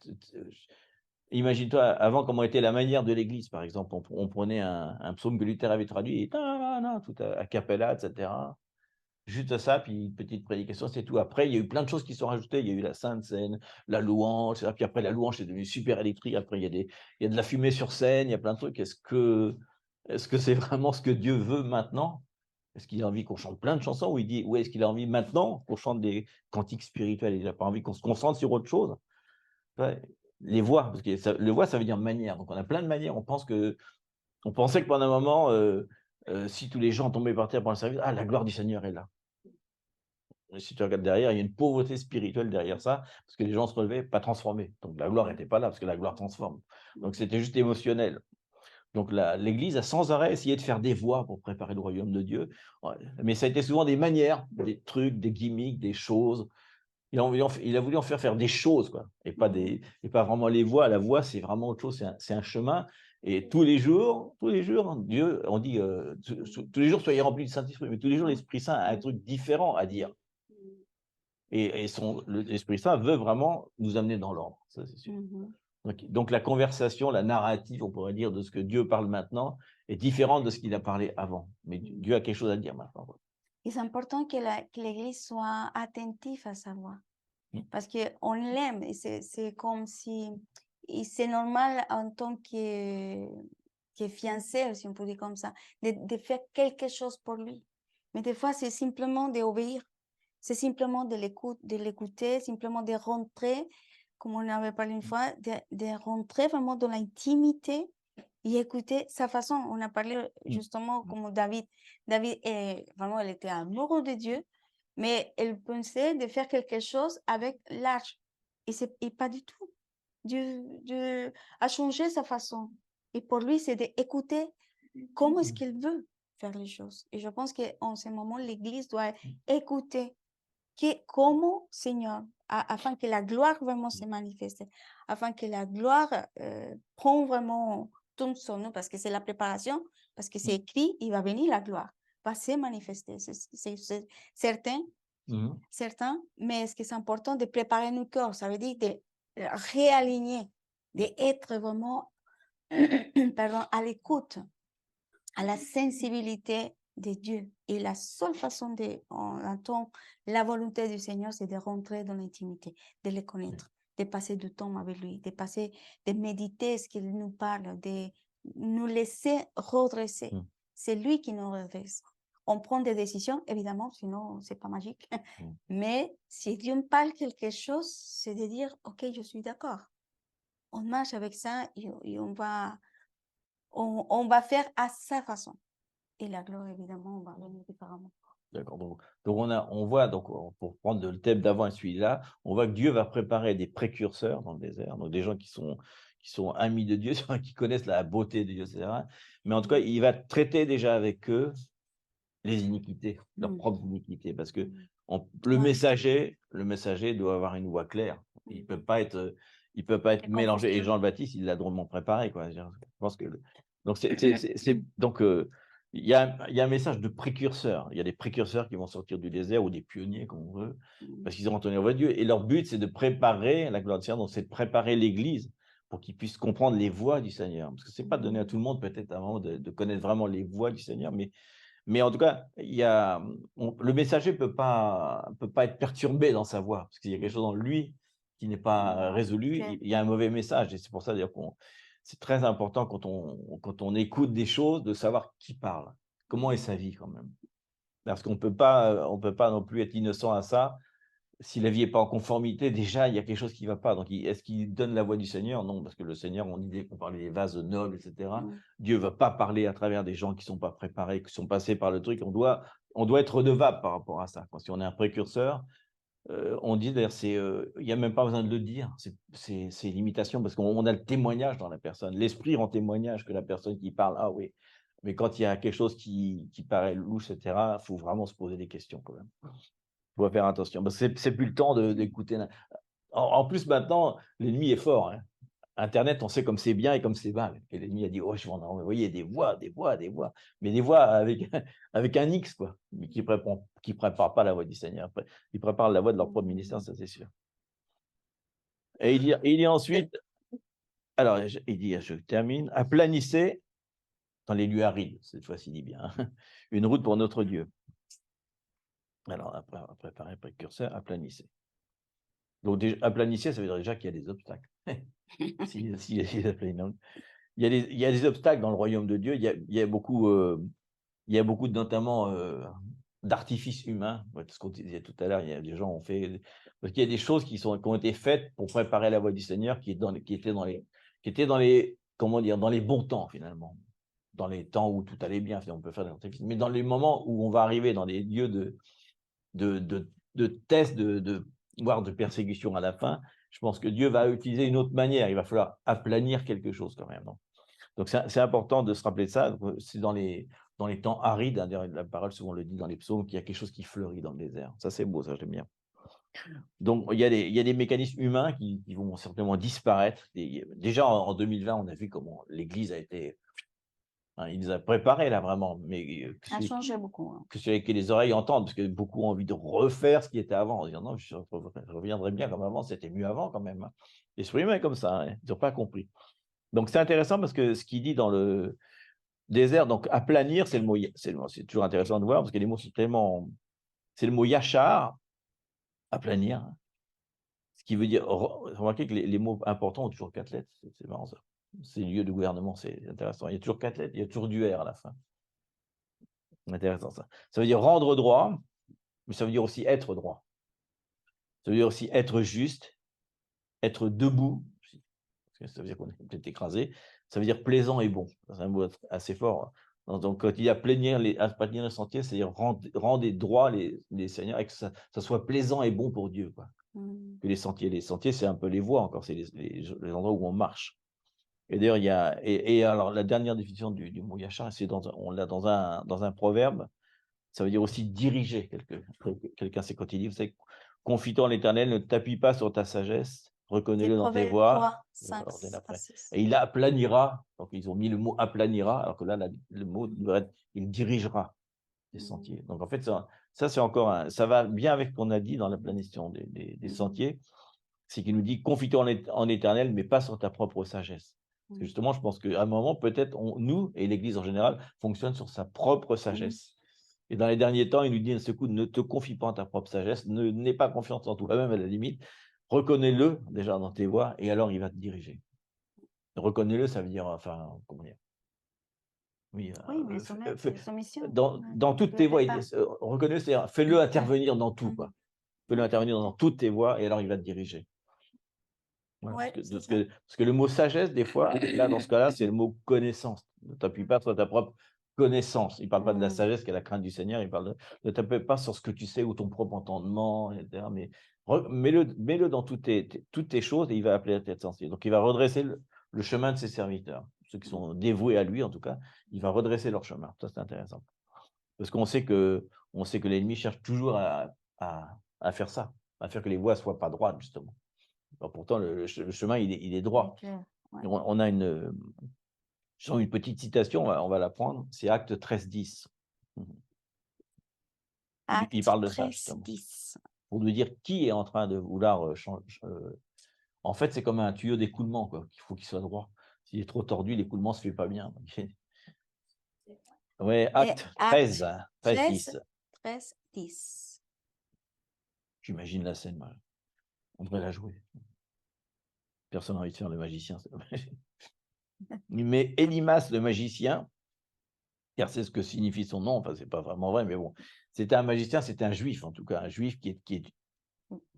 imagine-toi avant comment était la manière de l'Église, par exemple. On prenait un psaume que Luther avait traduit, et tout a cappella, etc. Juste ça, puis une petite prédication, c'est tout. Après, il y a eu plein de choses qui sont rajoutées. Il y a eu la Sainte Seine, la louange, puis après la louange, c'est devenu super électrique. Après, il y a de la fumée sur scène, il y a plein de trucs. Est-ce que c'est vraiment ce que Dieu veut maintenant? Est-ce qu'il a envie qu'on chante plein de chansons ou est-ce qu'il a envie maintenant qu'on chante des cantiques spirituels? Il n'a pas envie qu'on se concentre sur autre chose? Ouais, les voix, parce que les voix, ça veut dire manière. Donc on a plein de manières. On pensait que pendant un moment, si tous les gens tombaient par terre pendant le service, ah, la gloire du Seigneur est là. Et si tu regardes derrière, il y a une pauvreté spirituelle derrière ça, parce que les gens se relevaient pas transformés. Donc la gloire n'était pas là, parce que la gloire transforme. Donc c'était juste émotionnel. Donc l'Église a sans arrêt essayé de faire des voies pour préparer le royaume de Dieu. Ouais, mais ça a été souvent des manières, des trucs, des gimmicks, des choses. Il a voulu en faire des choses, quoi, et pas vraiment les voies. La voie, c'est vraiment autre chose, c'est un chemin. Et tous les jours, Dieu, on dit, tous les jours, soyez remplis du Saint-Esprit, mais tous les jours, l'Esprit Saint a un truc différent à dire. Et l'Esprit Saint veut vraiment nous amener dans l'ordre, ça c'est sûr. Donc la conversation, la narrative, on pourrait dire, de ce que Dieu parle maintenant est différente de ce qu'il a parlé avant. Mais Dieu a quelque chose à dire maintenant. Et c'est important que l'Église soit attentive à sa voix. Parce Mm. qu'on l'aime. Et c'est comme si... Et c'est normal en tant que fiancé, si on peut dire comme ça, de faire quelque chose pour lui. Mais des fois, c'est simplement d'obéir. C'est simplement de l'écouter, simplement de rentrer, comme on avait parlé une fois, de rentrer vraiment dans l'intimité et écouter sa façon. On a parlé justement comme David. David, vraiment, elle était amoureux de Dieu, mais elle pensait de faire quelque chose avec l'arche. Et pas du tout. Dieu a changé sa façon. Et pour lui, c'est d'écouter comment est-ce qu'il veut faire les choses. Et je pense qu'en ce moment, l'Église doit écouter comment, Seigneur, afin que la gloire vraiment se manifeste, afin que la gloire prend vraiment tout son nom, parce que c'est la préparation, parce que c'est écrit, il va venir la gloire, va se manifester, c'est certain, certain, mais ce qui est important de préparer nos cœurs, ça veut dire de réaligner, d'être vraiment pardon, à l'écoute, à la sensibilité de Dieu. Et la seule façon d'entendre la volonté du Seigneur, c'est de rentrer dans l'intimité, de le connaître, de passer du temps avec lui, de méditer ce qu'il nous parle, de nous laisser redresser. C'est lui qui nous redresse. On prend des décisions, évidemment, sinon c'est pas magique. Mais si Dieu me parle quelque chose, c'est de dire, OK, je suis d'accord. On marche avec ça et on va faire à sa façon. Et la gloire, évidemment, on va venir différemment. D'accord. Donc on voit, donc, pour prendre le thème d'avant et celui-là, on voit que Dieu va préparer des précurseurs dans le désert, donc des gens qui sont amis de Dieu, qui connaissent la beauté de Dieu, etc. Mais en tout cas, il va traiter déjà avec eux les iniquités, leurs propres iniquités, parce que le messager doit avoir une voix claire. Il peut pas être mélangé. Et Jean le Baptiste, il l'a drôlement préparé, quoi. Je pense que donc il y a un message de précurseur. Il y a des précurseurs qui vont sortir du désert ou des pionniers, comme on veut, parce qu'ils ont entendu la voix de Dieu. Et leur but, c'est de préparer la gloire du Seigneur. Donc, c'est de préparer l'Église pour qu'ils puissent comprendre les voix du Seigneur. Parce que c'est pas donné à tout le monde, peut-être, avant de connaître vraiment les voix du Seigneur, mais en tout cas, le messager peut pas être perturbé dans sa voix, parce qu'il y a quelque chose en lui qui n'est pas résolu. Il y a un mauvais message, et c'est pour ça d'ailleurs c'est très important quand on écoute des choses, de savoir qui parle, comment est sa vie quand même. Parce qu'on peut pas non plus être innocent à ça. Si la vie n'est pas en conformité, déjà, il y a quelque chose qui ne va pas. Donc, est-ce qu'il donne la voix du Seigneur? Non, parce que le Seigneur, on disait qu'on parlait des vases nobles, etc. Dieu ne va pas parler à travers des gens qui ne sont pas préparés, qui sont passés par le truc. On doit être redevable par rapport à ça. Si on est un précurseur, on dit d'ailleurs, il n'y a même pas besoin de le dire, c'est l'imitation, parce qu'on a le témoignage dans la personne. L'esprit rend témoignage que la personne qui parle, ah oui. Mais quand il y a quelque chose qui paraît louche, etc., il faut vraiment se poser des questions quand même. Il faut faire attention. Parce que c'est plus le temps d'écouter. En plus, maintenant, l'ennemi est fort. Hein. Internet, on sait comme c'est bien et comme c'est mal. Et l'ennemi a dit, oh, je vais en envoyer des voix. Mais des voix avec un X, quoi. Mais qui ne prépare pas la voix du Seigneur. Ils préparent la voix de leur propre ministère, ça c'est sûr. Et il dit ensuite, alors, il dit, je termine, aplanissez dans les lieux arides, cette fois-ci, dit bien, une route pour notre Dieu. Alors, après préparer précurseur, aplanissez. Donc, aplanissez, ça veut dire déjà qu'il y a des obstacles. Il y a des obstacles dans le royaume de Dieu. Il y a beaucoup il y a beaucoup notamment d'artifices humains. Ouais, ce qu'on disait tout à l'heure, il y a des gens ont fait. Parce qu'il y a des choses qui ont été faites pour préparer la voie du Seigneur qui étaient dans les, comment dire, dans les bons temps finalement. Dans les temps où tout allait bien, on peut faire des artifices. Mais dans les moments où on va arriver dans des lieux de tests, voire de persécution à la fin, je pense que Dieu va utiliser une autre manière. Il va falloir aplanir quelque chose quand même. Non. Donc c'est important de se rappeler de ça. C'est dans les temps arides, hein, la parole souvent le dit dans les psaumes, qu'il y a quelque chose qui fleurit dans le désert. Ça c'est beau, ça j'aime bien. Donc il y a des mécanismes humains qui vont certainement disparaître. Déjà en 2020, on a vu comment l'Église a été, hein, il nous a préparés là vraiment, mais Ça a changé beaucoup. Hein. que celui qui les oreilles entendent, parce que beaucoup ont envie de refaire ce qui était avant, en disant non, je reviendrai bien comme avant, c'était mieux avant quand même. Hein. L'esprit humain est comme ça, hein, ils n'ont pas compris. Donc c'est intéressant parce que ce qu'il dit dans le désert, donc aplanir, c'est le mot, c'est toujours intéressant de voir parce que les mots sont tellement, c'est le mot yachar, aplanir, hein, ce qui veut dire, remarquez que les mots importants ont toujours 4 lettres, c'est marrant ça. C'est lieu de gouvernement, c'est intéressant. Il y a toujours 4 lettres, il y a toujours du R à la fin. Intéressant ça. Ça veut dire rendre droit, mais ça veut dire aussi être droit. Ça veut dire aussi être juste, être debout, parce que ça veut dire qu'on est peut-être écrasé. Ça veut dire plaisant et bon. C'est un mot assez fort. Donc, quand il y a aplanir les sentiers, c'est-à-dire rendre droit les seigneurs et que ça soit plaisant et bon pour Dieu. Quoi. Que les sentiers, c'est un peu les voies encore, c'est les endroits où on marche. Et d'ailleurs, il y a, et alors la dernière définition du mot yachar, on l'a dans un proverbe. Ça veut dire aussi diriger quelqu'un. C'est quand il dit, vous savez, confie-toi en l'Éternel, ne t'appuie pas sur ta sagesse, reconnais-le dans tes voies. 5 à 6. Et il aplanira. Donc ils ont mis le mot aplanira, alors que là, le mot devrait être il dirigera les sentiers. Donc en fait, ça c'est encore ça va bien avec ce qu'on a dit dans la planification des sentiers. C'est qu'il nous dit confie-toi en l'Éternel, mais pas sur ta propre sagesse. Parce que justement, je pense qu'à un moment, peut-être, nous et l'Église en général, fonctionne sur sa propre sagesse. Et dans les derniers temps, il nous dit à ce coup, ne te confie pas en ta propre sagesse, n'aie pas confiance en toi-même à la limite, reconnais-le déjà dans tes voies, et alors il va te diriger. Reconnais-le, ça veut dire, enfin, comment dire? Oui, mais soumission. dans toutes tes voies, reconnais-le, c'est-à-dire fais-le intervenir dans tout, quoi. Fais-le intervenir dans toutes tes voies, et alors il va te diriger. Ouais, parce que le mot sagesse, des fois, là, dans ce cas-là, c'est le mot connaissance. Ne t'appuie pas sur ta propre connaissance. Il ne parle pas de la sagesse qui est la crainte du Seigneur, il parle de ne t'appuie pas sur ce que tu sais ou ton propre entendement, etc. Mais mets-le dans toutes tes choses et il va appeler à tête sensible. Donc, il va redresser le chemin de ses serviteurs, ceux qui sont dévoués à lui, en tout cas, il va redresser leur chemin. Ça, c'est intéressant. Parce qu'on sait que l'ennemi cherche toujours à faire ça, à faire que les voies ne soient pas droites, justement. Alors pourtant, le chemin, il est droit. Okay, ouais. On a une petite citation, on va la prendre, c'est Acte 13-10. Il parle de ça, justement. 10. Pour nous dire qui est en train de vouloir changer. En fait, c'est comme un tuyau d'écoulement, quoi. Il faut qu'il soit droit. S'il est trop tordu, l'écoulement ne se fait pas bien. Oui, Acte 13-10. 13-10. J'imagine la scène, moi. On devrait la jouer. Personne n'a envie de faire le magicien. Mais Élimas, le magicien, car c'est ce que signifie son nom, enfin, c'est pas vraiment vrai, mais bon, c'était un magicien, c'était un juif, en tout cas, un juif qui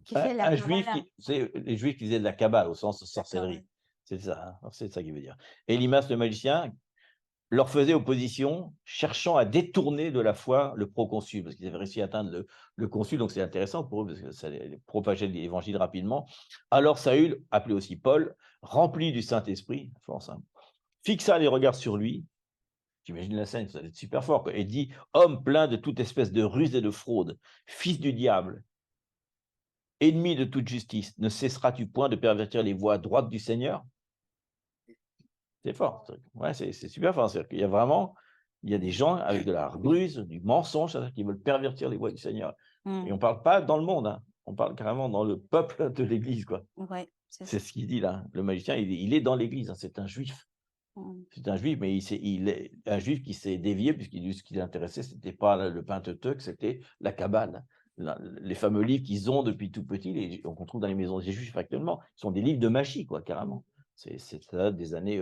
fait la les juifs qui faisaient de la Kabbale, au sens de sorcellerie. C'est ça, hein, c'est ça qu'il veut dire. Élimas, le magicien, leur faisait opposition, cherchant à détourner de la foi le proconsul, parce qu'ils avaient réussi à atteindre le consul, donc c'est intéressant pour eux, parce que ça propageait l'évangile rapidement. Alors Saül, appelé aussi Paul, rempli du Saint-Esprit, force, hein, fixa les regards sur lui, j'imagine la scène, ça va être super fort, quoi, et dit, homme plein de toute espèce de ruse et de fraude, fils du diable, ennemi de toute justice, ne cesseras-tu point de pervertir les voies droites du Seigneur? C'est fort. Ouais, c'est super fort. C'est-à-dire qu'il y a vraiment, il y a des gens avec de la ruse, du mensonge, qui veulent pervertir les voies du Seigneur. Et on ne parle pas dans le monde, hein. On parle carrément dans le peuple de l'Église, quoi. Ouais, c'est ce qu'il dit là. Le magicien, il est dans l'Église, hein. C'est un juif. C'est un juif, mais il est un juif qui s'est dévié, puisqu'il ce qui l'intéressait, ce n'était pas le Pentateuque, c'était la Kabbale. Les fameux livres qu'ils ont depuis tout petit, qu'on trouve dans les maisons des juifs actuellement, sont des livres de magie, quoi, carrément. C'est ça des années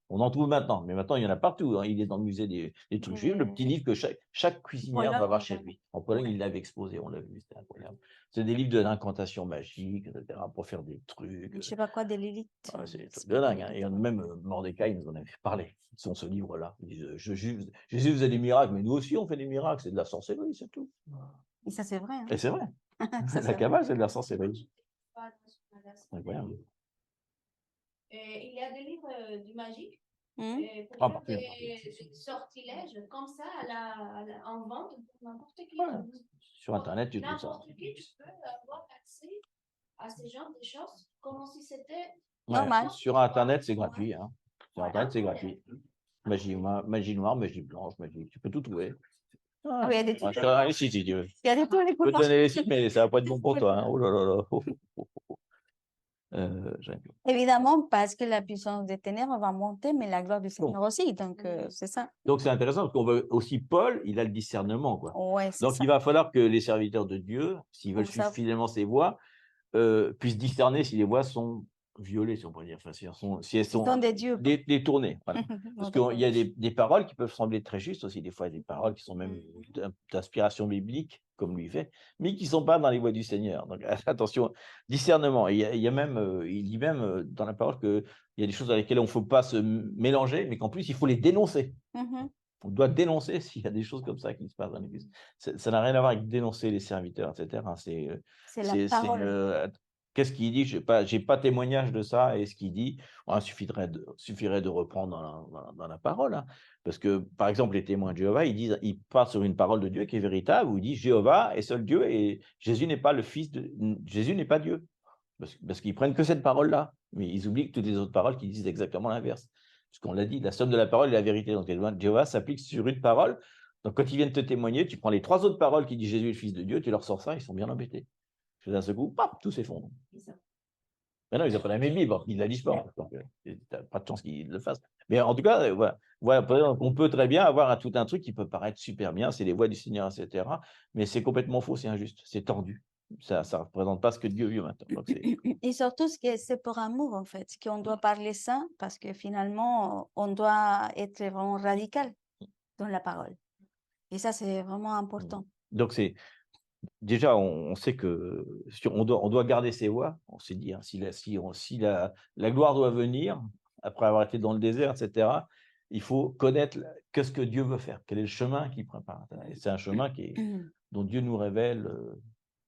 On en trouve maintenant, mais maintenant, il y en a partout, hein. Il est dans le musée des trucs juifs, le petit livre que chaque cuisinière doit avoir chez lui. En Pologne, il l'avait exposé, on l'a vu, c'était incroyable. C'est des livres de l'incantation magique, etc., pour faire des trucs. Je sais pas quoi de Lilith. C'est des trucs de dingue, hein. Et même Mordecai nous en avait parlé, son ce livre-là. Il dit, Jésus faisait des miracles, mais nous aussi, on fait des miracles, c'est de la sorcellerie, c'est tout. Et ça, c'est vrai. Hein? Et c'est vrai. Ça, La c'est cabale, vrai. c'est de la sorcellerie. C'est incroyable. Il y a des livres du magique Hmm? pour Ah, faire parfait. des sortilèges comme ça en vente pour n'importe qui. Ouais. Sur Internet, tu trouves ça. N'importe qui, tu peux avoir accès à ce genre de choses comme si c'était Ouais, Normal. sur Internet, c'est gratuit, hein. Sur Ouais, Internet, c'est incroyable. gratuit. Magie noire, magie blanche, magie. Tu peux tout trouver. Ah oui, il y a des Ouais, trucs. je te donne les sites si tu veux. Il y a des tous les Je peux te couleurs. donner les sites, mais ça va pas être bon pour toi, hein. Oh là là là. Oh, oh, oh, oh. J'aime bien. Évidemment, parce que la puissance des ténèbres va monter, mais la gloire du Seigneur aussi. Donc, c'est ça. Donc c'est intéressant parce qu'on veut aussi Paul, il a le discernement, quoi. Ouais, c'est Donc ça. il va falloir que les serviteurs de Dieu, s'ils veulent Comme suivre ça. fidèlement ses voies, puissent discerner si les voies sont violées, si on pourrait dire, enfin, si elles Ce sont sont des dieux. détournées. Voilà. Parce Non, qu'il y a des paroles qui peuvent sembler très justes aussi, des fois, il y a des paroles qui sont même d'inspiration biblique, comme lui fait, mais qui ne sont pas dans les voies du Seigneur. Donc attention, discernement. Et il y a même, il dit même dans la parole qu'il y a des choses dans lesquelles on ne faut pas se mélanger, mais qu'en plus, il faut les dénoncer. Mhm. On doit dénoncer s'il y a des choses comme ça qui se passent dans l'Église. Ça n'a rien à voir avec dénoncer les serviteurs, etc. C'est la parole. Qu'est-ce qu'il dit? Je n'ai pas témoignage de ça. Et ce qu'il dit, il suffirait de reprendre dans la parole. Hein. Parce que, par exemple, les témoins de Jéhovah, ils partent sur une parole de Dieu qui est véritable, où il dit Jéhovah est seul Dieu et Jésus n'est pas le Fils de. Jésus n'est pas Dieu. Parce qu'ils prennent que cette parole-là. Mais ils oublient que toutes les autres paroles qui disent exactement l'inverse. Parce qu'on l'a dit, la somme de la parole est la vérité. Donc, les témoins de Jéhovah s'appliquent sur une parole. Donc, quand ils viennent te témoigner, tu prends les 3 autres paroles qui disent Jésus est le Fils de Dieu, tu leur sors ça, ils sont bien embêtés. Parce que d'un seul coup, paf, tout s'effondre. Mais non, ils n'ont pas la même Bible, ils ne la lisent pas. Donc, tu n'as pas de chance qu'ils le fassent. Mais en tout cas, voilà, on peut très bien avoir tout un truc qui peut paraître super bien, c'est les voies du Seigneur, etc. Mais c'est complètement faux, c'est injuste, c'est tordu. Ça ne représente pas ce que Dieu veut maintenant. Donc, Et surtout, c'est pour amour, en fait, qu'on doit parler ça, parce que finalement, on doit être vraiment radical dans la parole. Et ça, c'est vraiment important. Donc, déjà, on sait que on doit garder ses voies. On s'est dit, hein, si la gloire doit venir, après avoir été dans le désert, etc., il faut connaître qu'est-ce que Dieu veut faire, quel est le chemin qu'il prépare. Et c'est un chemin dont Dieu nous révèle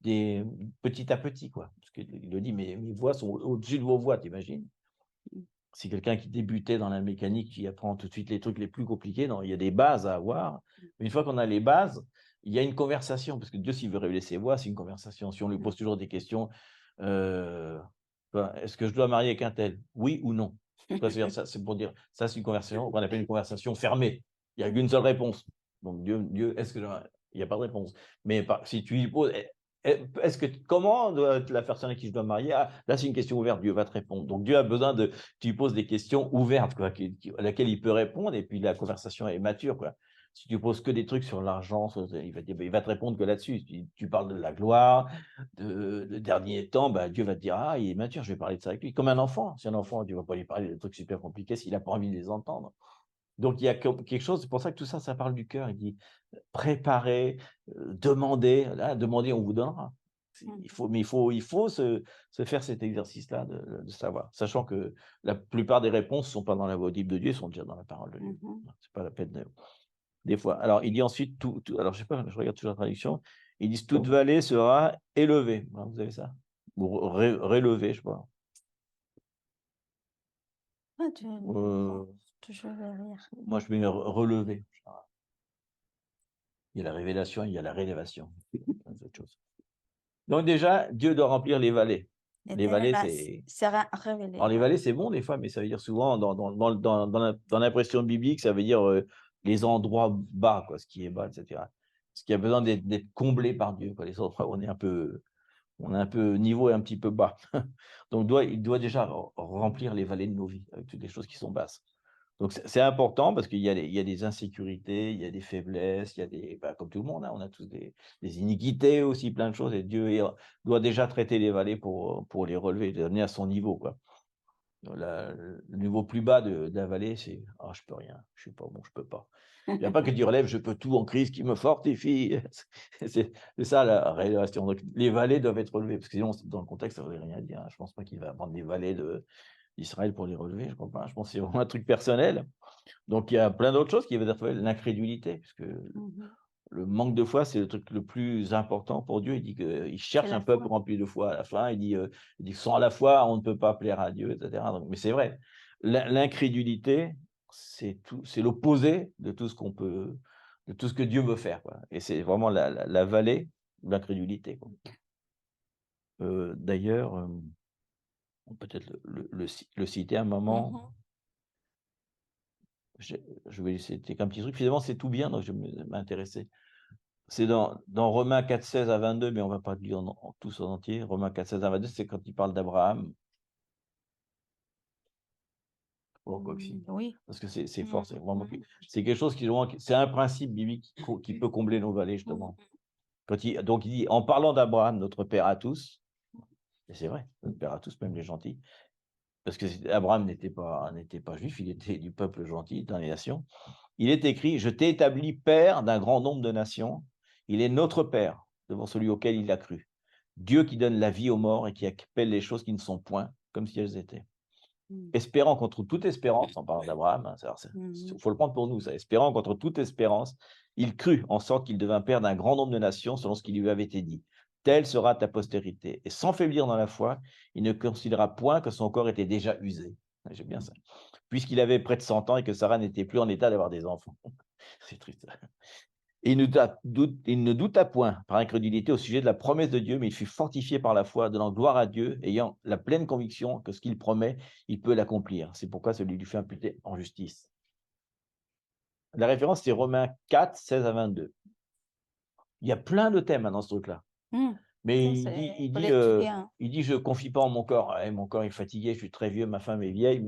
petit à petit, quoi. Parce qu'il le dit, mes voies sont au-dessus de vos voies, t'imagines? Si quelqu'un qui débutait dans la mécanique, qui apprend tout de suite les trucs les plus compliqués, non, il y a des bases à avoir. Mais une fois qu'on a les bases, il y a une conversation, parce que Dieu, s'il veut révéler ses voies, c'est une conversation. Si on lui pose toujours des questions, est-ce que je dois marier avec un tel? Oui ou non? Ça, c'est pour dire, ça, c'est une conversation qu'on appelle une conversation fermée. Il n'y a qu'une seule réponse. Donc, Dieu, il n'y a pas de réponse. Mais si tu lui poses, comment doit être la personne à qui je dois marier? Ah, là, c'est une question ouverte, Dieu va te répondre. Donc, Dieu a besoin tu lui poses des questions ouvertes, quoi, à laquelle il peut répondre, et puis la conversation est mature, quoi. Si tu poses que des trucs sur l'argent, il va te répondre que là-dessus. Si tu parles de la gloire, de dernier temps, bah, Dieu va te dire, ah, il est mature, je vais parler de ça avec lui. Comme un enfant. Si un enfant, tu ne vas pas lui parler de trucs super compliqués s'il n'a pas envie de les entendre. Donc, il y a quelque chose, c'est pour ça que tout ça, ça parle du cœur. Il dit, préparez, demandez. Là, demandez, on vous donnera. Il faut se faire cet exercice-là de savoir, sachant que la plupart des réponses ne sont pas dans la voix audible de Dieu, sont déjà dans la parole de Dieu. C'est pas la peine des fois. Alors, il dit ensuite, alors je sais pas, je regarde toujours la traduction, ils disent toute vallée sera élevée. Vous avez ça? Ou rélevée, je sais pas. Toujours rire. Moi, je mets relevé. Il y a la révélation, il y a la rélévation. Donc déjà, Dieu doit remplir les vallées. Les vallées, sera révélé. Alors, les vallées, c'est bon des fois, mais ça veut dire souvent, dans l'impression biblique, ça veut dire les endroits bas, quoi, ce qui est bas, etc. Ce qui a besoin d'être comblé par Dieu. Quoi. Les autres, on est un peu niveau et un petit peu bas. Donc, il doit déjà remplir les vallées de nos vies, avec toutes les choses qui sont basses. Donc, c'est important parce qu'il y a des insécurités, il y a des faiblesses, il y a comme tout le monde, hein, on a tous des iniquités aussi, plein de choses, et Dieu doit déjà traiter les vallées pour les relever, les amener à son niveau, quoi. Le niveau plus bas de la vallée, c'est « Ah, je peux rien, je suis pas bon, je peux pas ». Il n'y a pas que tu relèves « Je peux tout en Christ qui me fortifie ». C'est ça la révélation. Donc les vallées doivent être relevées, parce que sinon, dans le contexte, ça ne voudrait rien dire. Je ne pense pas qu'il va prendre des vallées d'Israël pour les relever, je ne crois pas. Je pense que c'est vraiment un truc personnel. Donc il y a plein d'autres choses qui veulent être l'incrédulité, puisque le manque de foi, c'est le truc le plus important pour Dieu. Il dit qu'il cherche un peuple rempli de foi à la fin. Il dit que sans la foi, on ne peut pas plaire à Dieu, etc. Donc, mais c'est vrai, l'incrédulité, c'est l'opposé de tout ce qu'on peut, de tout ce que Dieu veut faire, quoi. Et c'est vraiment la vallée de l'incrédulité, quoi. D'ailleurs, on peut peut-être le citer un moment. Je vais citer qu'un petit truc. Finalement, c'est tout bien, donc je vais m'intéresser. C'est dans Romains 4, 16 à 22, mais on ne va pas le lire tous en entier. Romains 4, 16 à 22, c'est quand il parle d'Abraham. Oui. Parce que c'est fort, c'est vraiment c'est quelque chose c'est un principe biblique qui peut combler nos vallées, justement. Donc il dit, en parlant d'Abraham, notre père à tous, et c'est vrai, notre père à tous, même les gentils, parce que Abraham n'était pas juif, il était du peuple gentil, dans les nations. Il est écrit, je t'ai établi père d'un grand nombre de nations. Il est notre père, devant celui auquel il a cru. Dieu qui donne la vie aux morts et qui appelle les choses qui ne sont point, comme si elles étaient. Espérant contre toute espérance, en parlant d'Abraham, il faut le prendre pour nous, ça. Espérant contre toute espérance, il crut, en sorte qu'il devint père d'un grand nombre de nations, selon ce qui lui avait été dit. Telle sera ta postérité. Et sans faiblir dans la foi, il ne considéra point que son corps était déjà usé. J'aime bien ça. Puisqu'il avait près de 100 ans et que Sarah n'était plus en état d'avoir des enfants. C'est triste. Et il ne douta point par incrédulité au sujet de la promesse de Dieu, mais il fut fortifié par la foi, donnant gloire à Dieu, ayant la pleine conviction que ce qu'il promet, il peut l'accomplir. C'est pourquoi celui lui fait imputer en justice. La référence, c'est Romains 4, 16 à 22. Il y a plein de thèmes dans ce truc-là. Mais il dit, je ne confie pas en mon corps. Mon corps est fatigué, je suis très vieux, ma femme est vieille,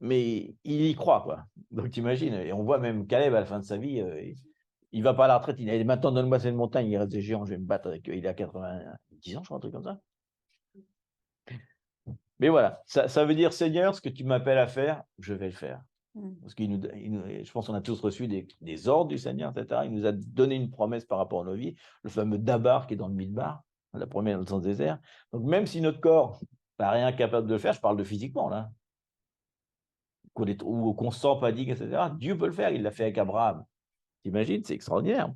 mais il y croit, quoi. Donc t'imagines, et on voit même Caleb à la fin de sa vie, il ne va pas à la retraite, il dit maintenant donne-moi cette montagne, il reste des géants, je vais me battre avec eux. Il a 90 ans, je crois, un truc comme ça. Mais voilà, ça veut dire, Seigneur, ce que tu m'appelles à faire, je vais le faire. Parce je pense qu'on a tous reçu des ordres du Seigneur, etc. Il nous a donné une promesse par rapport à nos vies, le fameux Dabar qui est dans le Midbar, la première dans le désert. Donc même si notre corps n'est rien capable de le faire, je parle de physiquement, là, ou qu'on se sent fatigue, etc., Dieu peut le faire, il l'a fait avec Abraham. T'imagines, c'est extraordinaire.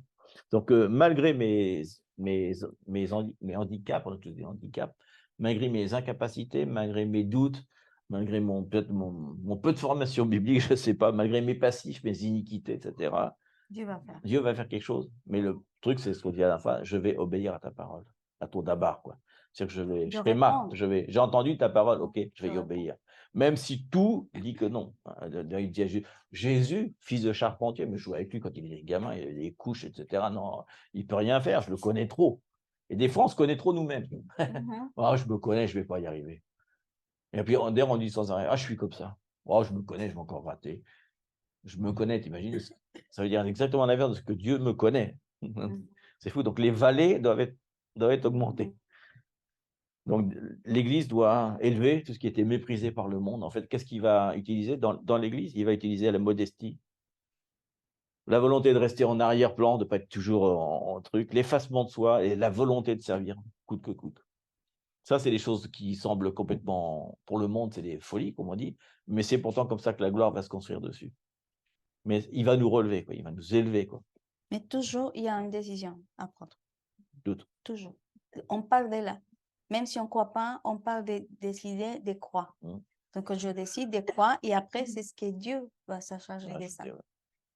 Donc malgré mes handicaps, on a tous des handicaps, malgré mes incapacités, malgré mes doutes, malgré peut-être mon peu de formation biblique, je ne sais pas, malgré mes passifs, mes iniquités, etc. Dieu va faire quelque chose. Mais le truc, c'est ce qu'on dit à la fin, je vais obéir à ta parole, à ton dabar, quoi. C'est-à-dire que j'ai entendu ta parole, ok, je vais y obéir. Même si tout dit que non. Il dit à Jésus, fils de charpentier, mais je jouais avec lui quand il était gamin, il avait des couches, etc. Non, il ne peut rien faire, je le connais trop. Et des fois, on se connaît trop nous-mêmes. Oh, je me connais, je ne vais pas y arriver. Et puis, d'ailleurs, on dit sans arrêt, ah, je suis comme ça. Oh, je me connais, je vais encore rater. Je me connais, t'imagines? Ça veut dire exactement l'inverse de ce que Dieu me connaît. C'est fou. Donc, les vallées doivent être augmentées. Donc, l'Église doit élever tout ce qui était méprisé par le monde. En fait, qu'est-ce qu'il va utiliser dans l'Église? Il va utiliser la modestie, la volonté de rester en arrière-plan, de ne pas être toujours en truc, l'effacement de soi et la volonté de servir, coûte que coûte. Ça, c'est des choses qui semblent complètement, pour le monde, c'est des folies, comme on dit, mais c'est pourtant comme ça que la gloire va se construire dessus. Mais il va nous relever, quoi. Il va nous élever, quoi. Mais toujours, il y a une décision à prendre. Doute. Toujours. On parle de là. Même si on ne croit pas, on parle de décider de croire. Donc, je décide de croire et après, c'est ce que Dieu va se charger de ça.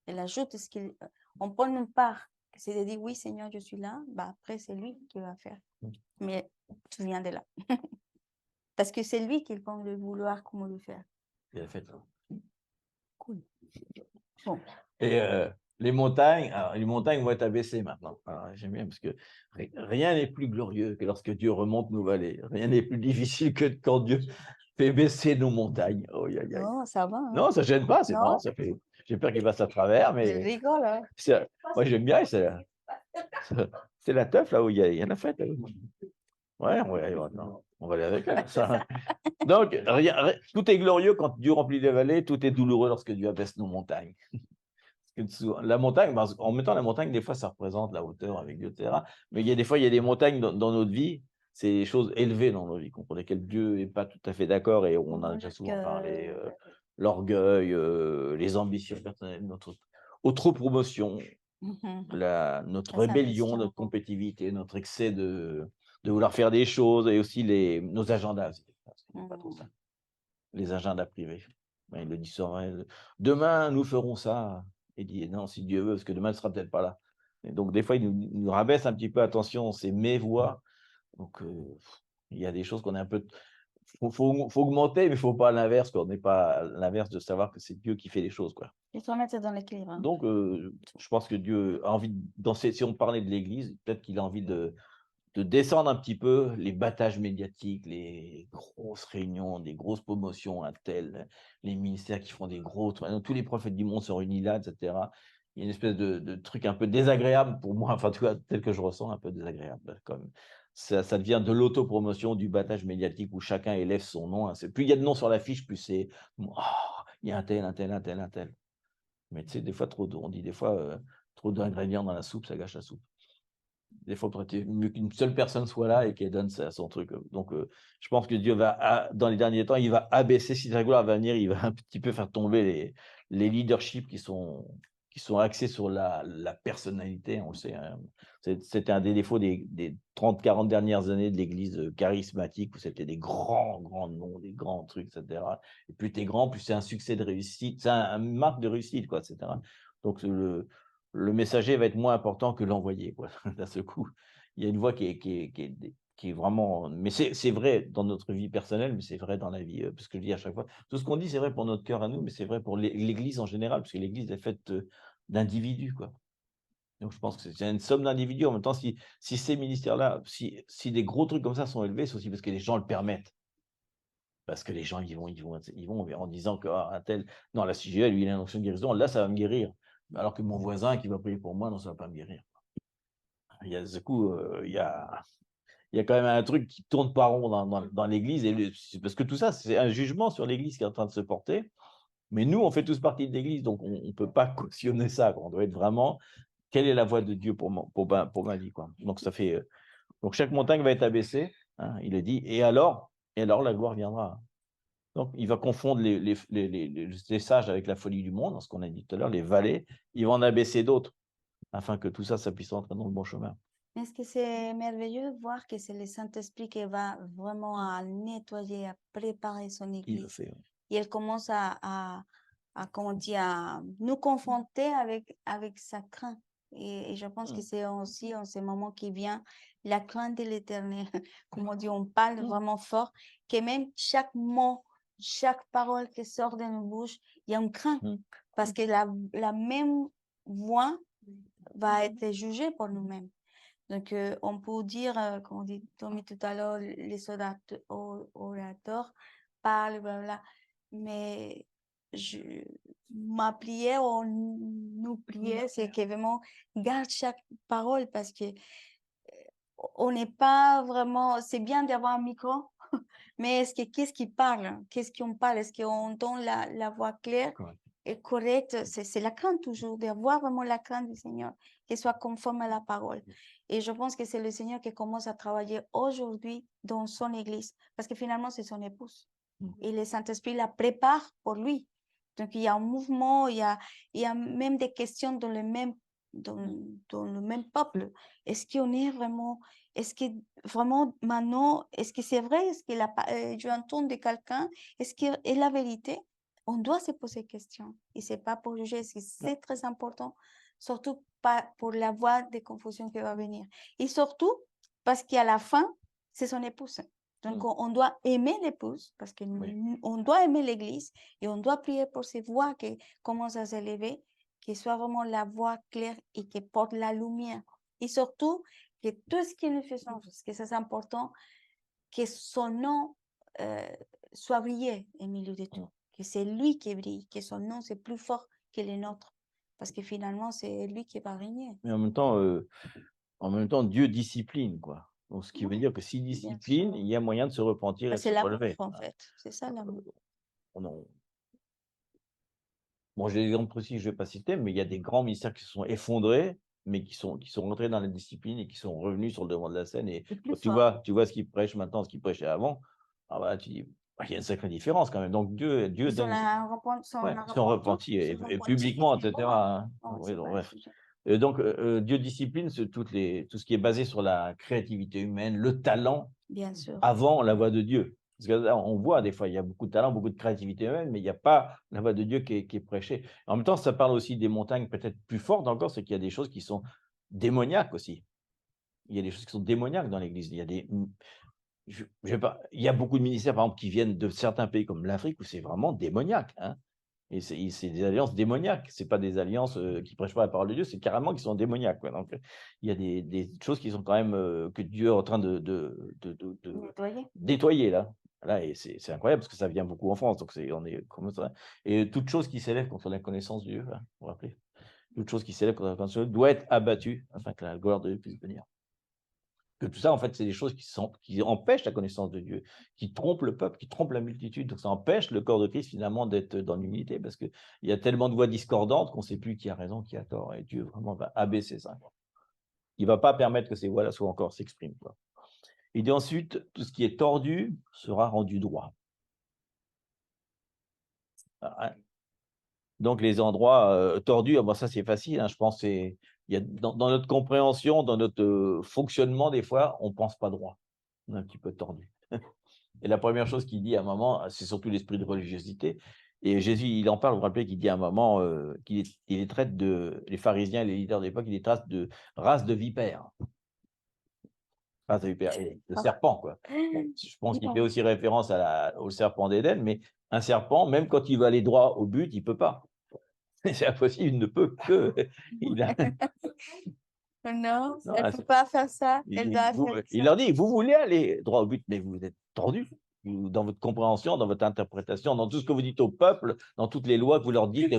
Il ajoute ce qu'il... On prend une part, c'est de dire, oui, Seigneur, je suis là. Bah, après, c'est lui qui va faire. Mais tu viens de là. Parce que c'est lui qui prend le vouloir, comment le faire. Il a fait ça. Cool. Bon. Et les montagnes vont être abaissées maintenant. J'aime bien parce que rien n'est plus glorieux que lorsque Dieu remonte nos vallées. Rien n'est plus difficile que quand Dieu fait baisser nos montagnes. Oh, non, ça va. Hein? Non, ça ne gêne pas, c'est marrant. J'ai peur qu'il passe à travers, mais. Je rigole. Hein? Moi, j'aime bien. C'est la teuf là où il y en a fait. Ouais, on va y aller maintenant. On va aller avec elle. Donc, tout est glorieux quand Dieu remplit les vallées, tout est douloureux lorsque Dieu abaisse nos montagnes. La montagne, en mettant la montagne, des fois, ça représente la hauteur avec Dieu, etc. Mais des fois, il y a des montagnes dans notre vie, c'est des choses élevées dans nos vies, contre lesquelles Dieu n'est pas tout à fait d'accord, et on en a déjà souvent parlé. L'orgueil, les ambitions personnelles, notre autopromotion, notre rébellion, notre compétitivité, notre excès de vouloir faire des choses, et aussi nos agendas. Pas trop ça. Les agendas privés. Il le dit souvent. Demain, nous ferons ça. Il dit non, si Dieu veut, parce que demain, il ne sera peut-être pas là. Et donc, des fois, il nous rabaisse un petit peu. Attention, c'est mes voix. Donc, il y a des choses qu'on est un peu. Faut augmenter, mais il ne faut pas l'inverse. On n'est pas à l'inverse de savoir que c'est Dieu qui fait les choses, quoi. Il faut mettre dans l'équilibre. Hein. Donc, je pense que Dieu a envie, si on parlait de l'Église, peut-être qu'il a envie de descendre un petit peu les battages médiatiques, les grosses réunions, des grosses promotions à tel, les ministères qui font des gros trucs, tous les prophètes du monde sont réunis là, etc. Il y a une espèce de truc un peu désagréable pour moi, enfin, tu vois, tel que je ressens, un peu désagréable. Comme ça devient de l'autopromotion, du battage médiatique où chacun élève son nom. Hein. Plus il y a de noms sur l'affiche, plus c'est oh, il y a un tel, un tel, un tel, un tel. Mais tu sais, des fois, on dit des fois, trop d'ingrédients dans la soupe, ça gâche la soupe. Des fois, il être mieux qu'une seule personne soit là et qu'elle donne son truc. Donc, je pense que Dieu va, dans les derniers temps, il va abaisser, si la gloire va venir, il va un petit peu faire tomber les leaderships qui sont axés sur la personnalité, on le sait. Hein. C'était un des défauts des 30-40 dernières années de l'Église charismatique, où c'était des grands noms, des grands trucs, etc. Et plus tu es grand, plus c'est un succès de réussite, c'est une marque de réussite, quoi, etc. Donc, le messager va être moins important que l'envoyé, quoi. D'un seul coup, il y a une voix qui est vraiment. Mais c'est vrai dans notre vie personnelle, mais c'est vrai dans la vie, parce que je dis à chaque fois, tout ce qu'on dit, c'est vrai pour notre cœur à nous, mais c'est vrai pour l'Église en général, parce que l'Église est faite d'individus, quoi. Donc, je pense que c'est une somme d'individus. En même temps, si ces ministères-là, si des gros trucs comme ça sont élevés, c'est aussi parce que les gens le permettent. Parce que les gens, ils vont en disant que un tel, non, là, si j'ai lui, il a une onction de guérison, là, ça va me guérir. Alors que mon voisin qui va prier pour moi, non, ça ne va pas me guérir. Il y a ce coup, il y a quand même un truc qui tourne pas rond dans l'Église, parce que tout ça, c'est un jugement sur l'Église qui est en train de se porter. Mais nous, on fait tous partie de l'Église, donc on ne peut pas cautionner ça. On doit être vraiment, quelle est la voix de Dieu pour ma vie, quoi. Donc ça fait, donc chaque montagne va être abaissée, hein, il est dit, et alors la gloire viendra. Donc, il va confondre les sages avec la folie du monde, ce qu'on a dit tout à l'heure, les vallées. Il va en abaisser d'autres, afin que tout ça, ça puisse entrer dans le bon chemin. Est-ce que c'est merveilleux de voir que c'est le Saint-Esprit qui va vraiment à nettoyer, à préparer son Il le Église. fait. Ouais. Et elle commence comment dire, à nous confronter avec sa crainte. Et je pense que c'est aussi en ce moment qui vient la crainte de l'Éternel. Comme on dit, on parle vraiment fort, que même chaque mot, chaque parole qui sort de nos bouches, il y a une crainte. Parce que la même voix va être jugée pour nous-mêmes. Donc, on peut dire, comme on dit Tommy tout à l'heure, les orateurs parlent, blablabla. Mais ma prière, nous prière, c'est que vraiment garde chaque parole parce que on n'est pas vraiment, c'est bien d'avoir un micro, mais qu'est-ce qui parle? Qu'est-ce qu'on parle? Est-ce qu'on entend la voix claire et correcte? C'est la crainte toujours, d'avoir vraiment la crainte du Seigneur, qu'elle soit conforme à la parole. Et je pense que c'est le Seigneur qui commence à travailler aujourd'hui dans son Église, parce que finalement, c'est son épouse. Et le Saint-Esprit la prépare pour lui. Donc, il y a un mouvement, il y a même des questions dans le même peuple. Est-ce qu'on est vraiment, est-ce que vraiment maintenant, est-ce que c'est vrai, est-ce que je entends de quelqu'un, est-ce que est la vérité? On doit se poser des questions. Et c'est pas pour juger, c'est très important, surtout pas pour la voie de confusion qui va venir. Et surtout, parce qu'à la fin, c'est son épouse. Donc, on doit aimer l'épouse, parce qu'on doit aimer l'Église, et on doit prier pour ces voix qui commencent à s'élever, que soit vraiment la voix claire et qui porte la lumière. Et surtout, que tout ce que nous faisons, parce que c'est important, que son nom soit brillé au milieu de tout. Que c'est lui qui brille, que son nom c'est plus fort que les nôtres. Parce que finalement, c'est lui qui va régner. Mais en même temps, Dieu discipline, quoi. Donc, ce qui veut dire que s'il sûr. discipline, il y a moyen de se repentir et de C'est se l'amour, relever. en fait. C'est ça l'amour. On- Bon, j'ai des exemples précis que je ne vais pas citer, mais il y a des grands ministères qui se sont effondrés, mais qui sont rentrés dans la discipline et qui sont revenus sur le devant de la scène. Et Et plus quand fort. tu vois ce qu'ils prêchent maintenant, ce qu'ils prêchaient avant, ah bah, tu dis, bah, il y a une sacrée différence quand même. Donc Dieu Ils sont donne, la ils sont repentis ils sont et repentis. publiquement, C'est etc. bon, hein. hein. Oh, Oui, c'est donc, pas un bref. sujet. Donc Dieu discipline tout ce qui est basé sur la créativité humaine, le talent, Bien sûr. avant la voix de Dieu. Parce que là, on voit des fois, il y a beaucoup de talent, beaucoup de créativité humaine, mais il n'y a pas la voix de Dieu qui est prêchée. En même temps, ça parle aussi des montagnes peut-être plus fortes encore, c'est qu'il y a des choses qui sont démoniaques aussi. Il y a des choses qui sont démoniaques dans l'Église. Il y a je vais pas, il y a beaucoup de ministères, par exemple, qui viennent de certains pays comme l'Afrique, où c'est vraiment démoniaque. Hein. Et c'est des alliances démoniaques. Ce pas des alliances qui ne prêchent pas la parole de Dieu, c'est carrément qui sont démoniaques. Quoi. Donc, il y a des choses qui sont quand même que Dieu est en train de Nettoyer. nettoyer là. Là, et c'est incroyable parce que ça vient beaucoup en France. Donc, on est comme ça. Et toute chose qui s'élève contre la connaissance de Dieu, hein, vous vous rappelez, toute chose qui s'élève contre la connaissance de Dieu doit être abattue afin que la gloire de Dieu puisse venir. Que tout ça, en fait, c'est des choses qui empêchent la connaissance de Dieu, qui trompent le peuple, qui trompent la multitude. Donc, ça empêche le corps de Christ, finalement, d'être dans l'humilité, parce qu'il y a tellement de voix discordantes qu'on ne sait plus qui a raison, qui a tort. Et Dieu, vraiment, va abaisser ça. Il ne va pas permettre que ces voix-là soient encore s'expriment. Il dit ensuite, tout ce qui est tordu sera rendu droit. Donc, les endroits tordus, bon, ça, c'est facile. Hein, je pense que dans notre compréhension, dans notre fonctionnement, des fois, on ne pense pas droit. On est un petit peu tordu. Et la première chose qu'il dit à un moment, c'est surtout l'esprit de religiosité. Et Jésus, il en parle, vous vous rappelez, qu'il dit à un moment qu'il les traite les pharisiens et les leaders de l'époque, il les traite de race de vipères. Race de vipères. Et le serpent, quoi. Bon, je pense qu'il fait aussi référence au serpent d'Éden, mais un serpent, même quand il va aller droit au but, il ne peut pas. C'est impossible, il ne peut que. Non, Non, elle ne peut pas faire ça. Elle doit faire il ça. leur dit, vous voulez aller droit au but, mais vous êtes tordu dans votre compréhension, dans votre interprétation, dans tout ce que vous dites au peuple, dans toutes les lois que vous leur dites,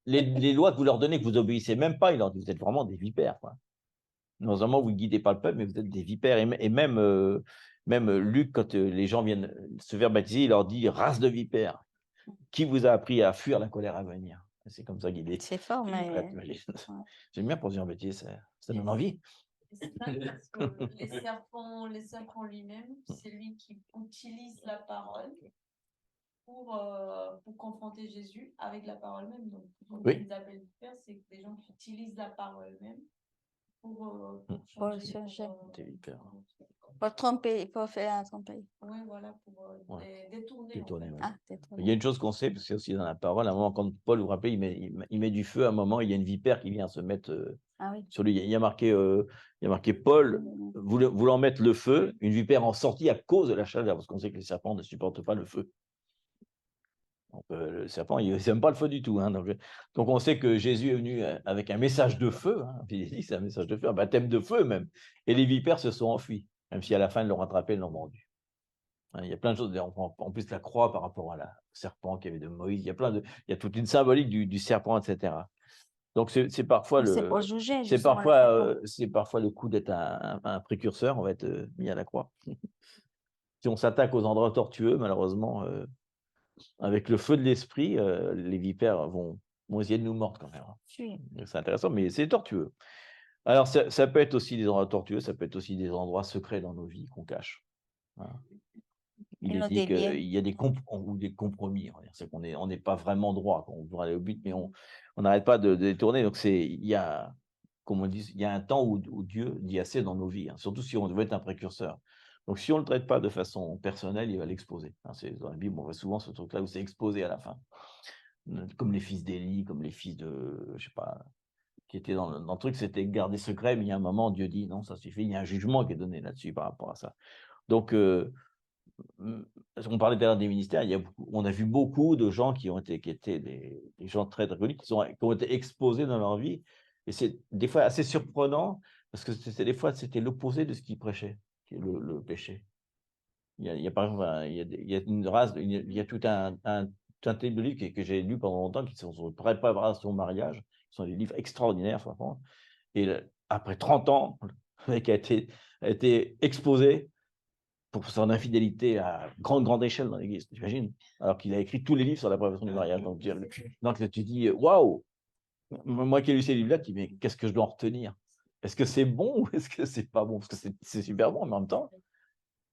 les lois que vous leur donnez, que vous obéissez même pas, il leur dit, vous êtes vraiment des vipères. Quoi. Non seulement vous ne guidez pas le peuple, mais vous êtes des vipères. Et même Luc, quand les gens viennent se faire baptiser, il leur dit, race de vipères, qui vous a appris à fuir la colère à venir? C'est comme ça qu'il est. C'est fort, mais. J'aime bien pour dire bêtise, ça donne envie. C'est ça, parce que les serpents lui-même, c'est lui qui utilise la parole pour confronter Jésus avec la parole même. Donc, Oui. ils appellent faire, c'est des gens qui utilisent la parole même pour changer. Pour tromper, pour faire tromper. Oui, voilà, pour détourner. Ouais. Ah, il y a une chose qu'on sait, parce que c'est aussi dans la parole, à un moment, quand Paul, vous vous rappelez, il met du feu, à un moment, il y a une vipère qui vient se mettre sur lui. Il y a marqué Paul, voulant mettre le feu, une vipère en sortie à cause de la chaleur, parce qu'on sait que les serpents ne supportent pas le feu. Donc, le serpent, il n'aime pas le feu du tout. Hein, donc, on sait que Jésus est venu avec un message de feu. Hein, puis il dit c'est un message de feu, un baptême de feu même. Et les vipères se sont enfuies, même si à la fin, ils l'ont rattrapé, ils l'ont mordu. Hein, il y a plein de choses. En plus, la croix par rapport à la serpent qu'il y avait de Moïse, il y a toute une symbolique du serpent, etc. Donc, c'est parfois c'est parfois le coup d'être un précurseur, on va être mis à la croix. Si on s'attaque aux endroits tortueux, malheureusement, avec le feu de l'esprit, les vipères vont essayer de nous mordre quand même. Oui. C'est intéressant, mais c'est tortueux. Alors, ça peut être aussi des endroits tortueux, ça peut être aussi des endroits secrets dans nos vies qu'on cache. Hein. Il est dit qu'il y a des compromis. C'est qu'on n'est pas vraiment droit. On doit aller au but, mais on n'arrête pas de détourner. Donc, il y a, comme on dit, il y a un temps où Dieu dit assez dans nos vies, hein, surtout si on veut être un précurseur. Donc, si on ne le traite pas de façon personnelle, il va l'exposer. Hein, dans la Bible, on voit souvent ce truc-là où c'est exposé à la fin. Comme les fils d'Élie, comme les fils de, je sais pas, qui étaient dans le truc, c'était garder secret, mais il y a un moment, Dieu dit, non, ça suffit, il y a un jugement qui est donné là-dessus par rapport à ça. Donc, on parlait d'ailleurs des ministères, on a vu beaucoup de gens qui étaient des gens très connus, qui ont été exposés dans leur vie, et c'est des fois assez surprenant, parce que des fois, c'était l'opposé de ce qu'ils prêchaient, le péché. Il y a par exemple, il y a une race, il y a tout un type de livres que j'ai lu pendant longtemps, qui sont sur préparation au mariage, qui sont des livres extraordinaires, franchement. Et après 30 ans, mec a été exposé pour son infidélité à grande échelle dans l'Église, t'imagines? Alors qu'il a écrit tous les livres sur la prévention du mariage. Donc tu dis, waouh! Moi qui ai lu ces livres-là, tu dis, mais qu'est-ce que je dois en retenir? Est-ce que c'est bon ou est-ce que c'est pas bon? Parce que c'est super bon, mais en même temps,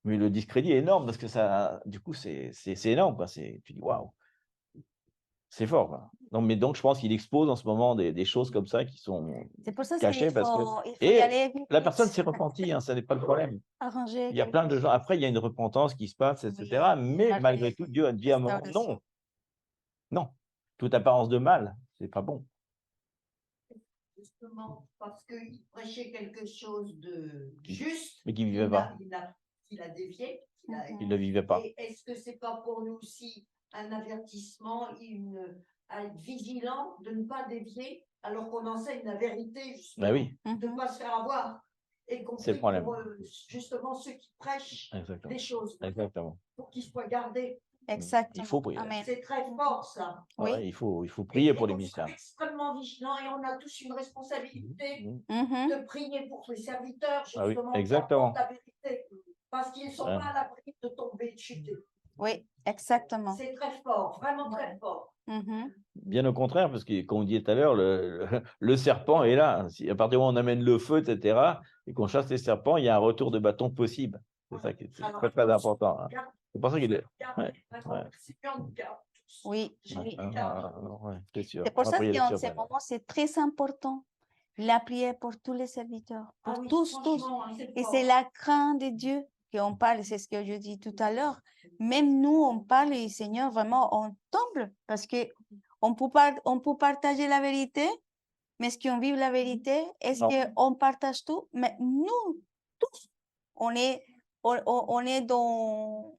mais le discrédit est énorme parce que ça, du coup, c'est énorme, quoi. Tu dis, waouh! C'est fort, quoi. Donc je pense qu'il expose en ce moment des choses comme ça qui sont C'est pour ça cachées qu'il parce que faut, il faut y et aller vite, la personne vite, s'est repentie, hein, ça n'est pas le problème. arranger Il y a quelque plein de gens chose. après il y a une repentance qui se passe Oui, etc. mais la malgré tout, Dieu a dit à un moment: restauration. «Non, non, toute apparence de mal, c'est pas bon». Justement, parce qu'il prêchait quelque chose de juste, Mais qui vivait pas. qu'il a dévié. Il ne vivait pas. Et est-ce que c'est pas pour nous aussi un avertissement, à être vigilant de ne pas dévier alors qu'on enseigne la vérité, justement, Ben oui, de ne pas se faire avoir, y c'est compris le problème. pour justement ceux qui prêchent Exactement. des choses, Exactement. pour qu'ils soient gardés. Exactement. Il faut prier. Amen. C'est très fort, ça. Oui. Ouais, il faut prier pour les qu'on soit ministères. extrêmement vigilant et on a tous une responsabilité Mhm. de prier pour les serviteurs, Ah oui, justement, qui exactement. apportent la vérité, parce qu'ils ne sont Ouais. pas à l'abri de tomber, de chuter. Oui, exactement. C'est très fort, vraiment très fort. Mhm. Bien au contraire, parce que, comme on disait tout à l'heure, le serpent est là. À partir du moment où on amène le feu, etc., et qu'on chasse les serpents, il y a un retour de bâton possible. C'est ça qui est très, très important. Hein. C'est pour ça qu'il est. Ouais, ouais. Oui, Ouais, oui. ouais, c'est sûr. C'est pour On va ça prier qu'en là-dessus ces après. moments, c'est très important la prière pour tous les serviteurs, pour Ah oui, tous. franchement, c'est Et fort. c'est la crainte de Dieu qu'on parle, c'est ce que je dis tout à l'heure. Même nous, on parle et Seigneur, vraiment, on tombe parce que on peut partager la vérité, mais est-ce qu'on vit la vérité? Est-ce Non. qu'on partage tout? Mais nous, tous, on est, on est dans,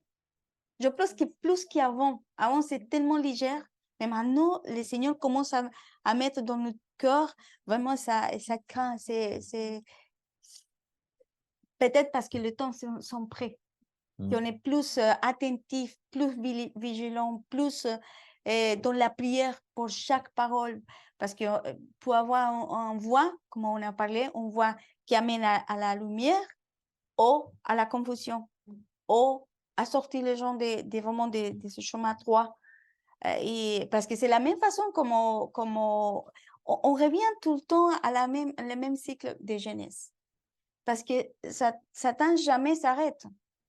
je pense que plus qu'avant. Avant, c'est tellement légère. Mais maintenant, le Seigneur commence à mettre dans notre cœur vraiment ça craint. C'est peut-être parce que le temps sont prêts. Qu'on est plus attentif, plus vigilant, plus dans la prière pour chaque parole. Parce que pour avoir un voix, comme on a parlé, on voit qui amène à la lumière ou à la confusion, ou à sortir les gens vraiment de ce chemin droit. Et parce que c'est la même façon comme on revient tout le temps à le même cycle de jeunesse. Parce que Satan jamais s'arrête.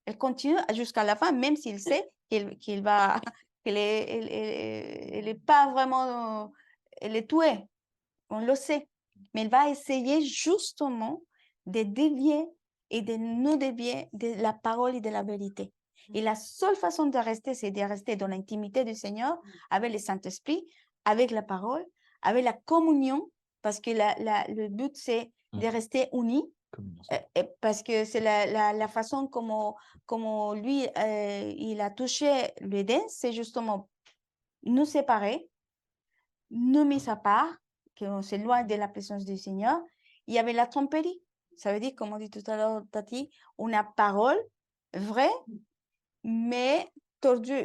Elle continue jusqu'à la fin, même s'il sait qu'il va, qu'elle est pas vraiment, elle est tuée. On le sait. Mais il va essayer justement de dévier et de nous dévier de la parole et de la vérité. Et la seule façon de rester, c'est de rester dans l'intimité du Seigneur, avec le Saint-Esprit, avec la parole, avec la communion, parce que le but, c'est de rester unis, parce que c'est la façon comme lui, il a touché l'Éden, c'est justement nous séparer, nous mis à part, qu'on s'éloigne de la présence du Seigneur. Il y avait la tromperie. Ça veut dire, comme on dit tout à l'heure, Tati, une parole vraie, mais tordue.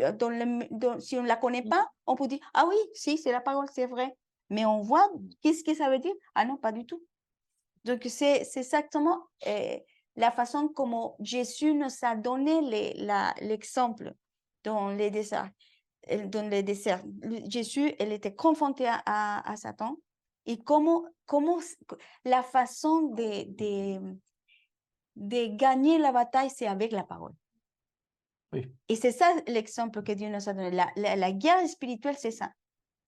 Si on ne la connaît pas, on peut dire, ah oui, si, c'est la parole, c'est vrai. Mais on voit, qu'est-ce que ça veut dire? Ah non, pas du tout. Donc, c'est exactement la façon comment Jésus nous a donné l'exemple dans les desserts. Dans les desserts. Jésus, elle était confrontée à Satan. Et comment la façon de gagner la bataille, c'est avec la parole. Oui. Et c'est ça l'exemple que Dieu nous a donné. La guerre spirituelle, c'est ça.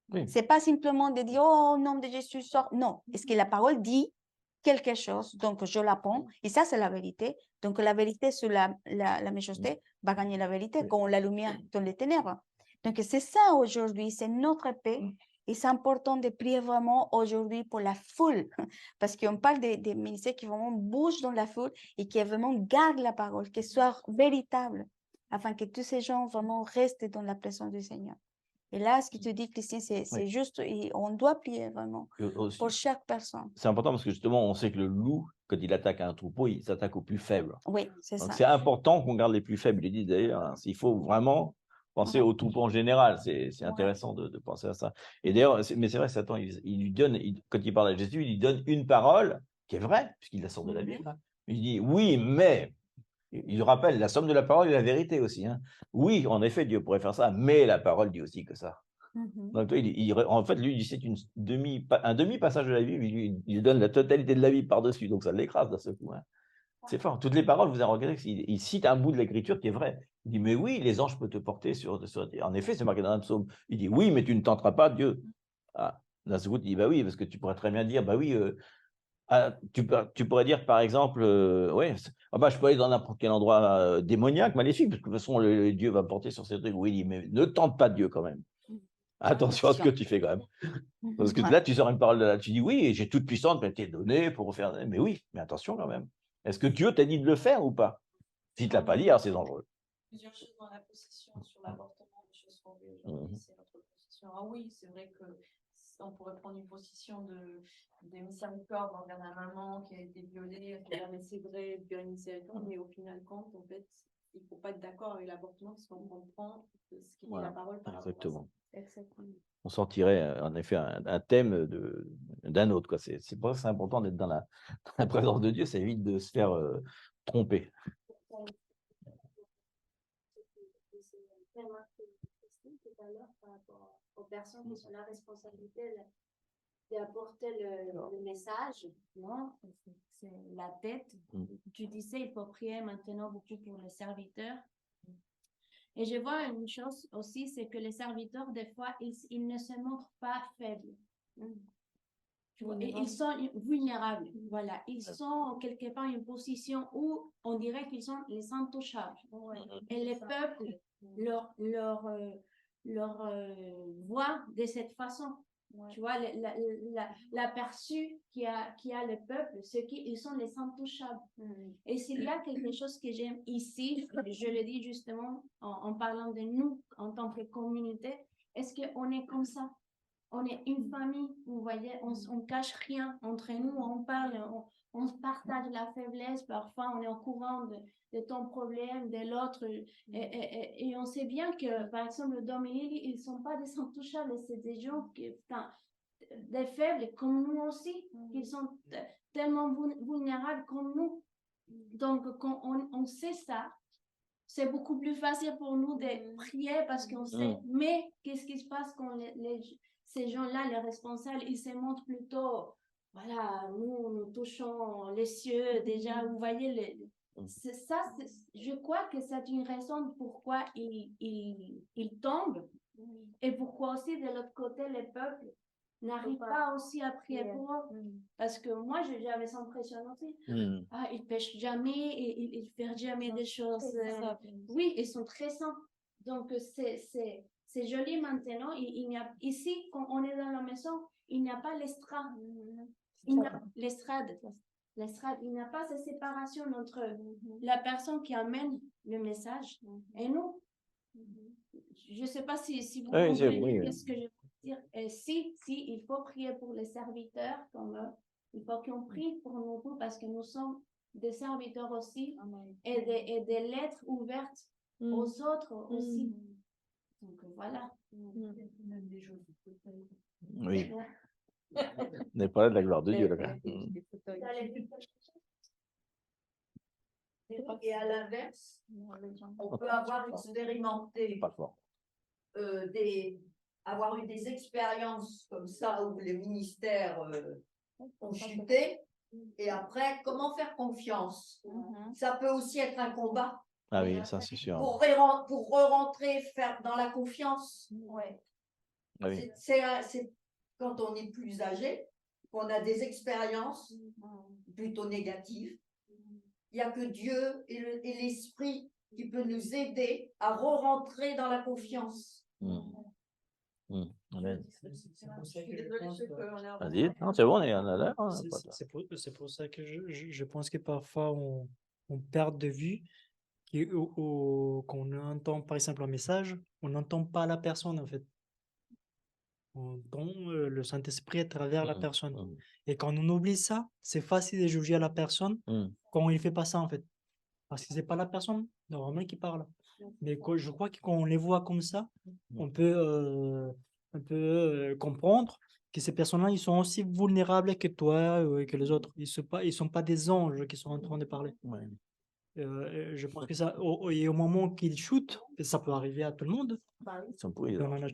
Oui. C'est pas simplement de dire, oh, au nom de Jésus, sort. Non. Est-ce que la parole dit quelque chose, donc je l'apprends, et ça, c'est la vérité. Donc, la vérité sur la méchanceté va gagner la vérité, comme la lumière dans les ténèbres. Donc, c'est ça aujourd'hui, c'est notre paix. Et c'est important de prier vraiment aujourd'hui pour la foule, parce qu'on parle des ministères qui vraiment bougent dans la foule et qui vraiment gardent la parole, qu'elle soit véritable, afin que tous ces gens vraiment restent dans la présence du Seigneur. Et là, ce qui te dit, Christine, c'est juste, et on doit prier vraiment pour chaque personne. C'est important parce que justement, on sait que le loup, quand il attaque un troupeau, il s'attaque aux plus faibles. Oui, c'est ça. Donc, c'est important qu'on garde les plus faibles. Il dit d'ailleurs, hein, il faut vraiment penser au troupeau en général. C'est intéressant de penser à ça. Et d'ailleurs, mais c'est vrai, Satan, il lui donne, quand il parle à Jésus, il lui donne une parole qui est vraie, puisqu'il la sort de la Bible. Hein. Il dit, oui, mais, il rappelle, la somme de la parole est la vérité aussi. Hein. Oui, en effet, Dieu pourrait faire ça, mais la parole dit aussi que ça. Donc, en fait, lui, c'est un demi-passage de la Bible, il donne la totalité de la Bible par-dessus, donc ça l'écrase d'un seul coup. Hein. C'est fort. Toutes les paroles, vous avez regardé, il cite un bout de l'écriture qui est vrai. Il dit, mais oui, les anges peuvent te porter En effet, c'est marqué dans un psaume. Il dit, oui, mais tu ne tenteras pas Dieu. Ah, d'un seul coup, il dit, bah oui, parce que tu pourrais très bien dire, bah oui, tu pourrais dire, par exemple, ouais, je peux aller dans n'importe quel endroit démoniaque, maléfique, parce que de toute façon, Dieu va me porter sur ces trucs. Oui, il dit, mais ne tente pas Dieu quand même. Attention à ce que tu fais quand même. Parce que là, tu sors une parole de là, tu dis oui, j'ai toute puissance, mais t'es donné pour faire. Mais oui, mais attention quand même. Est-ce que Dieu t'a dit de le faire ou pas? Si tu l'as pas dit, alors c'est dangereux. Plusieurs choses dans la possession, sur l'avortement, des choses qu'on veut aujourd'hui, c'est notre possession. Ah oui, c'est vrai que on pourrait prendre une position de miséricorde envers la maman qui a été violée, mais c'est vrai, bien miséricorde, mais au final, compte, en fait, il ne faut pas être d'accord avec l'avortement parce qu'on comprend ce qui dit la parole par rapport à ça. Exactement. Exactement. On sortirait en effet un thème d'un autre. Quoi. C'est pour ça que c'est important d'être dans la présence de Dieu, ça évite de se faire tromper. Tout à l'heure par rapport aux personnes qui sont la responsabilité d'apporter le message. Non, c'est la tête. Tu disais, il faut prier maintenant beaucoup pour les serviteurs. Et je vois une chose aussi, c'est que les serviteurs, des fois, ils ne se montrent pas faibles. Tu vois, ils sont vulnérables. Voilà, ils sont quelque part une position où on dirait qu'ils sont les intouchables. Et les peuples leur voient de cette façon. Tu vois, l'aperçu qu'il y a le peuple, c'est qu'ils sont les intouchables. Et s'il y a quelque chose que j'aime ici, je le dis justement en parlant de nous en tant que communauté, est-ce qu'on est comme ça? On est une famille, vous voyez, on cache rien entre nous, on parle, on se partage la faiblesse, parfois on est au courant de ton problème, de l'autre, et on sait bien que, par exemple, Dominique, ils ne sont pas des intouchables, c'est des gens des faibles comme nous aussi, qui sont tellement vulnérables comme nous. Donc, quand on sait ça, c'est beaucoup plus facile pour nous de prier parce qu'on sait. Mais qu'est-ce qui se passe quand ces gens-là, les responsables, ils se montrent plutôt, voilà, nous touchons les cieux déjà, vous voyez, c'est ça, je crois que c'est une raison pourquoi ils tombent et pourquoi aussi de l'autre côté, les peuples n'arrivent pas aussi à prier pour eux. Parce que moi, j'avais cette impression aussi. Ils pêchent jamais, ils font jamais des choses. Oui, ils sont très saints. Donc, c'est joli maintenant. Il n'y a, ici, quand on est dans la maison, il n'y a pas l'estrade. L'estrade. Il n'y a pas cette séparation entre la personne qui amène le message et nous. Je ne sais pas si vous comprenez ce que je veux dire. Si, il faut prier pour les serviteurs, il faut qu'on prie pour nous tous parce que nous sommes des serviteurs aussi et des lettres ouvertes aux autres aussi. Donc voilà. Oui. On n'est pas là de la gloire de Dieu. Là. Et à l'inverse, on peut avoir expérimenté avoir eu des expériences comme ça où les ministères ont chuté. Et après, comment faire confiance? Ça peut aussi être un combat. Ah oui, ça c'est sûr. Pour re-rentrer, faire dans la confiance. Ouais. Ah oui. C'est quand on est plus âgé, qu'on a des expériences plutôt négatives. Il n'y a que Dieu et l'Esprit qui peut nous aider à re-rentrer dans la confiance. Vas-y, c'est bon, on est là. C'est pour ça que je pense que parfois on perd de vue qu'on entend par exemple un message, on n'entend pas la personne en fait. On entend le Saint-Esprit à travers la personne. Et quand on oublie ça, c'est facile de juger à la personne quand il ne fait pas ça en fait. Parce que ce n'est pas la personne normalement qui parle. Mais je crois que quand on les voit comme ça, on peut comprendre que ces personnes-là, ils sont aussi vulnérables que toi et que les autres. Ils sont pas des anges qui sont en train de parler. Ouais. Je pense que ça, et au moment qu'ils shootent, et ça peut arriver à tout le monde Ils sont pourris, dans, là.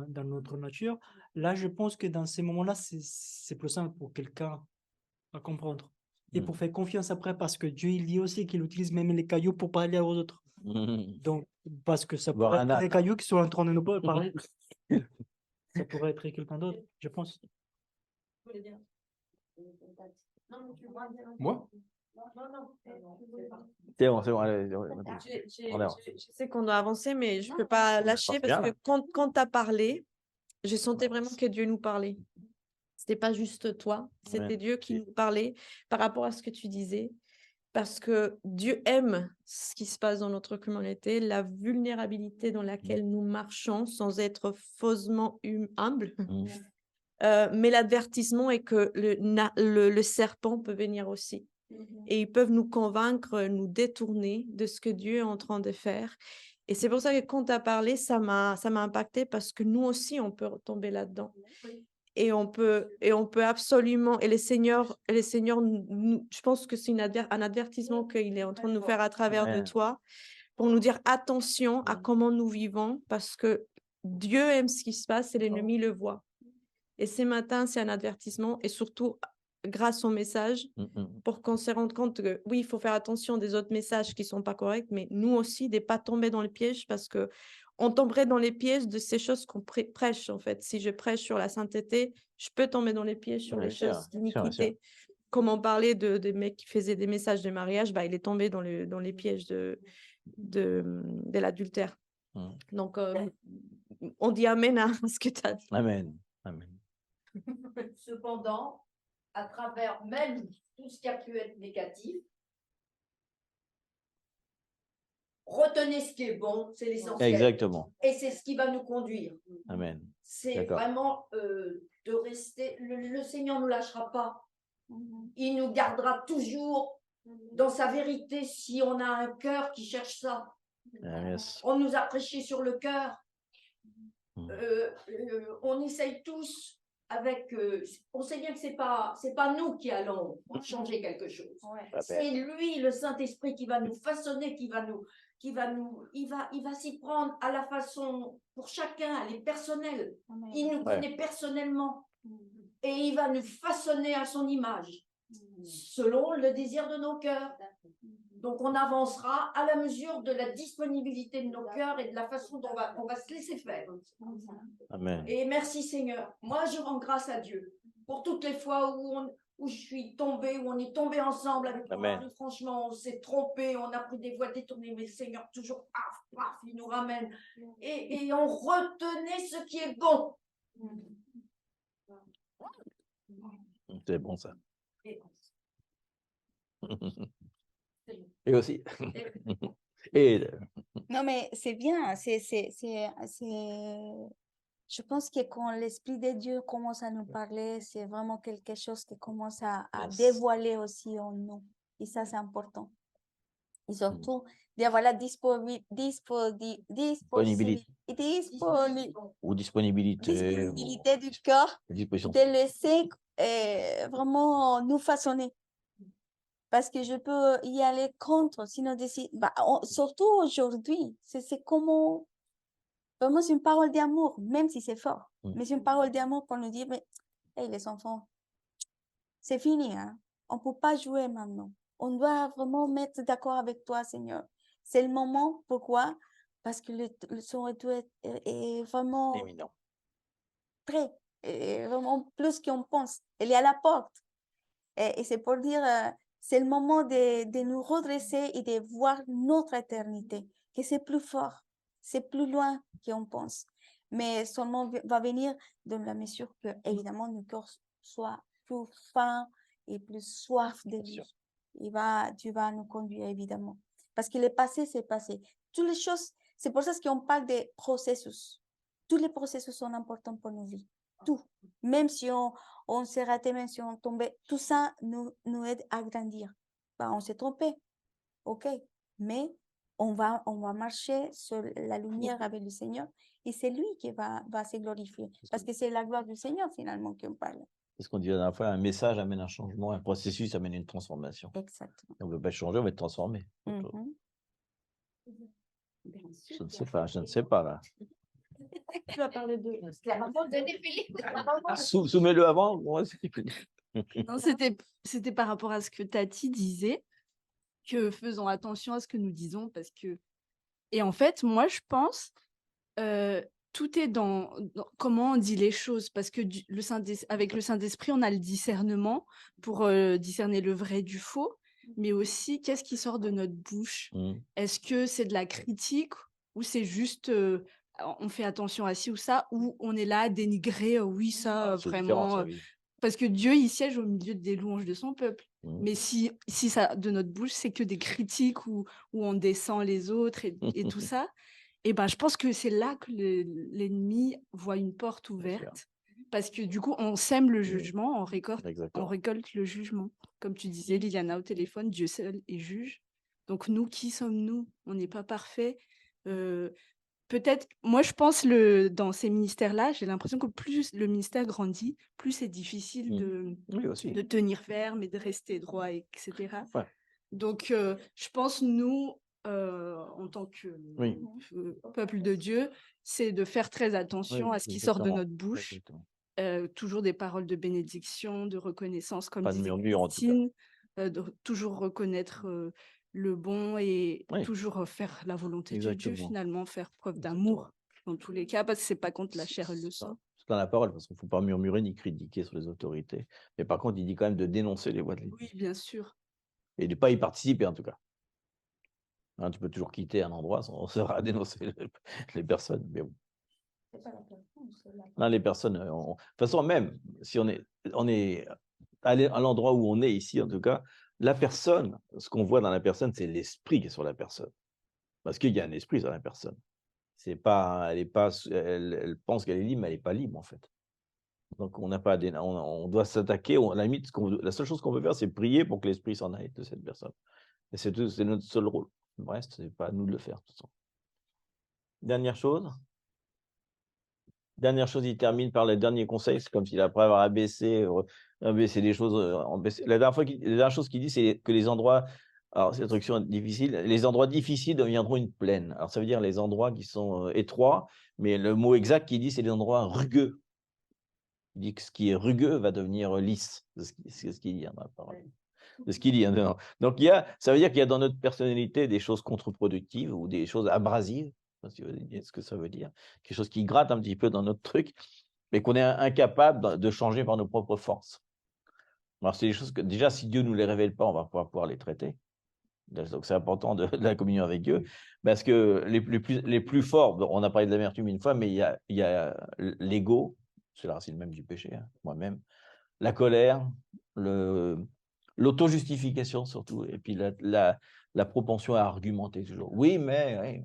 dans notre nature, là, je pense que dans ces moments-là, c'est plus simple pour quelqu'un à comprendre. Et pour faire confiance après, parce que Dieu, il dit aussi qu'il utilise même les cailloux pour parler aux autres. Donc, parce que ça Voir pourrait un être des âne. cailloux qui sont en train de nous parler. Ça pourrait être quelqu'un d'autre, je pense. Moi? C'est bon, allez, on avance. Je sais qu'on doit avancer, mais je ne peux pas lâcher parce que quand tu as parlé, je sentais vraiment que Dieu nous parlait. Ce n'était pas juste toi, c'était Dieu qui nous parlait par rapport à ce que tu disais. Parce que Dieu aime ce qui se passe dans notre communauté, la vulnérabilité dans laquelle nous marchons sans être faussement humbles. Mais l'advertissement est que le serpent peut venir aussi. Et ils peuvent nous convaincre, nous détourner de ce que Dieu est en train de faire. Et c'est pour ça que quand tu as parlé, ça m'a impacté parce que nous aussi, on peut tomber là-dedans. Et on peut absolument, et les seigneurs, je pense que c'est un avertissement qu'il est en train de nous faire à travers de toi pour nous dire attention à comment nous vivons parce que Dieu aime ce qui se passe et l'ennemi le voit. Et ce matin, c'est un avertissement et surtout grâce au message pour qu'on se rende compte que oui, il faut faire attention des autres messages qui ne sont pas corrects, mais nous aussi, de ne pas tomber dans le piège parce que on tomberait dans les pièges de ces choses qu'on prêche, en fait. Si je prêche sur la sainteté, je peux tomber dans les pièges sur les choses d'iniquité. Comme on parlait des mecs qui faisaient des messages de mariage, bah, il est tombé dans les pièges de l'adultère. Donc, on dit amen à ce que tu as dit. Amen. Amen. Cependant, à travers même tout ce qui a pu être négatif, retenez ce qui est bon, c'est l'essentiel. Exactement. Et c'est ce qui va nous conduire. Amen. C'est vraiment de rester. Le Seigneur ne nous lâchera pas. Il nous gardera toujours dans sa vérité si on a un cœur qui cherche ça. Yes. On nous a prêché sur le cœur. On essaye tous avec. On sait bien que c'est pas nous qui allons changer quelque chose. C'est lui, le Saint-Esprit, qui va nous façonner, il va s'y prendre à la façon pour chacun, elle est personnelle. Il nous connaît personnellement et il va nous façonner à son image, selon le désir de nos cœurs. Donc, on avancera à la mesure de la disponibilité de nos cœurs et de la façon dont on va se laisser faire. Amen. Et merci Seigneur. Moi, je rends grâce à Dieu pour toutes les fois où je suis tombée, où on est tombé ensemble avec mon mari. Franchement, on s'est trompé, on a pris des voies détournées, mais le Seigneur, toujours, il nous ramène. Et on retenait ce qui est bon. C'est bon, ça. Et aussi. Non, mais c'est bien. Je pense que quand l'Esprit de Dieu commence à nous parler, c'est vraiment quelque chose qui commence à dévoiler aussi en nous. Et ça, c'est important. Et surtout, dire voilà, disponibilité du cœur, de laisser vraiment nous façonner. Parce que je peux y aller contre, sinon, surtout aujourd'hui, c'est comment, vraiment, c'est une parole d'amour, même si c'est fort, mais c'est une parole d'amour pour nous dire, mais hey, les enfants, c'est fini, hein? On ne peut pas jouer maintenant. On doit vraiment mettre d'accord avec toi, Seigneur. C'est le moment, pourquoi? Parce que son retour est vraiment éminent. vraiment plus qu'on pense. Elle est à la porte. Et c'est pour dire, c'est le moment de nous redresser et de voir notre éternité, que c'est plus fort, c'est plus loin qu'on pense. Mais seulement va venir dans la mesure que, évidemment, nos cœurs soient plus fins et plus soif de lui. Tu vas nous conduire, évidemment. Parce que le passé, c'est passé. Toutes les choses, c'est pour ça qu'on parle des processus. Tous les processus sont importants pour nos vies. Tout. Même si on s'est raté, même si on tombait, tout ça nous aide à grandir. On s'est trompé, ok, mais on va marcher sur la lumière avec le Seigneur et c'est lui qui va se glorifier. Parce que c'est la gloire du Seigneur finalement qu'on parle. C'est ce qu'on dit la dernière fois, un message amène un changement, un processus amène une transformation. Exactement. On ne veut pas changer, on va être transformé. Mhm. Je ne sais pas là. Tu vas parler de... Soumets-le avant. Ouais, Non, c'était par rapport à ce que Tati disait, que faisons attention à ce que nous disons, parce que... Et en fait, moi, je pense, tout est dans comment on dit les choses, parce que avec le Saint-Esprit, on a le discernement pour discerner le vrai du faux, mais aussi qu'est-ce qui sort de notre bouche. Est-ce que c'est de la critique ou c'est juste... on fait attention à ci ou ça, ou on est là à dénigrer, oui, ça, vraiment... Parce que Dieu, il siège au milieu des louanges de son peuple. Mais si ça, de notre bouche, c'est que des critiques où on descend les autres et tout ça, et ben, je pense que c'est là que l'ennemi voit une porte ouverte. Parce que du coup, on sème le jugement, on récolte le jugement. Comme tu disais, Liliana, au téléphone, Dieu seul est juge. Donc nous, qui sommes-nous? On n'est pas parfaits. Peut-être, moi je pense dans ces ministères-là, j'ai l'impression que plus le ministère grandit, plus c'est difficile de tenir ferme et de rester droit, etc. Ouais. Donc je pense, nous, en tant que peuple de Dieu, c'est de faire très attention à ce qui sort de notre bouche. Toujours des paroles de bénédiction, de reconnaissance, comme disait Christine, de toujours reconnaître le bon et toujours faire la volonté de Dieu, finalement, faire preuve d'amour dans tous les cas, parce que c'est pas contre la chair et le sang. C'est dans la parole, parce qu'il ne faut pas murmurer ni critiquer sur les autorités. Mais par contre, il dit quand même de dénoncer les voies de l'Église. Oui, bien sûr. Et de ne pas y participer, en tout cas. Hein, tu peux toujours quitter un endroit sans se à dénoncer les personnes. Mais bon. Non, les personnes, de toute façon, même si on est à l'endroit où on est ici, en tout cas, la personne, ce qu'on voit dans la personne, c'est l'esprit qui est sur la personne. Parce qu'il y a un esprit sur la personne. C'est pas, elle pense qu'elle est libre, mais elle n'est pas libre, en fait. Donc, on n'a pas, on doit s'attaquer. À la limite, la seule chose qu'on peut faire, c'est prier pour que l'esprit s'en aille de cette personne. Et c'est notre seul rôle. Le reste, ce n'est pas à nous de le faire. De toute façon. Dernière chose, il termine par le dernier conseil. C'est comme s'il, après avoir abaissé des choses. La dernière chose qu'il dit, c'est que les endroits, alors c'est une traduction difficile, les endroits difficiles deviendront une plaine. Alors ça veut dire les endroits qui sont étroits, mais le mot exact qu'il dit, c'est les endroits rugueux. Il dit que ce qui est rugueux va devenir lisse. C'est ce qu'il dit dans la parole. De ce qu'il dit. Donc, ça veut dire qu'il y a dans notre personnalité des choses contre-productives ou des choses abrasives. Si vous voyez ce que ça veut dire. Quelque chose qui gratte un petit peu dans notre truc, mais qu'on est incapable de changer par nos propres forces. Alors, c'est des choses que, déjà, si Dieu ne nous les révèle pas, on va pouvoir les traiter. Donc, c'est important de la communion avec Dieu, parce que les plus forts, on a parlé de l'amertume une fois, mais il y a l'ego, c'est la racine même du péché, hein, moi-même, la colère, l'auto-justification surtout, et puis la propension à argumenter toujours. Oui, mais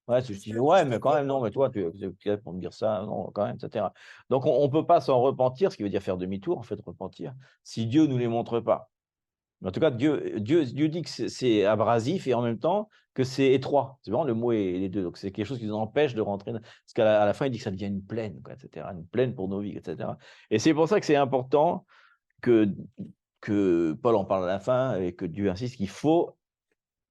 ouais, tu te dis, ouais, mais quand même, non, mais toi, tu es pour me dire ça, non, quand même, etc. Donc, on ne peut pas s'en repentir, ce qui veut dire faire demi-tour, en fait, repentir, si Dieu ne nous les montre pas. Mais en tout cas, Dieu dit que c'est abrasif et en même temps que c'est étroit. C'est vraiment le mot et les deux. Donc, c'est quelque chose qui nous empêche de rentrer. Parce qu'à la fin, il dit que ça devient une plaine, quoi, etc. Une plaine pour nos vies, etc. Et c'est pour ça que c'est important que Paul en parle à la fin et que Dieu insiste qu'il faut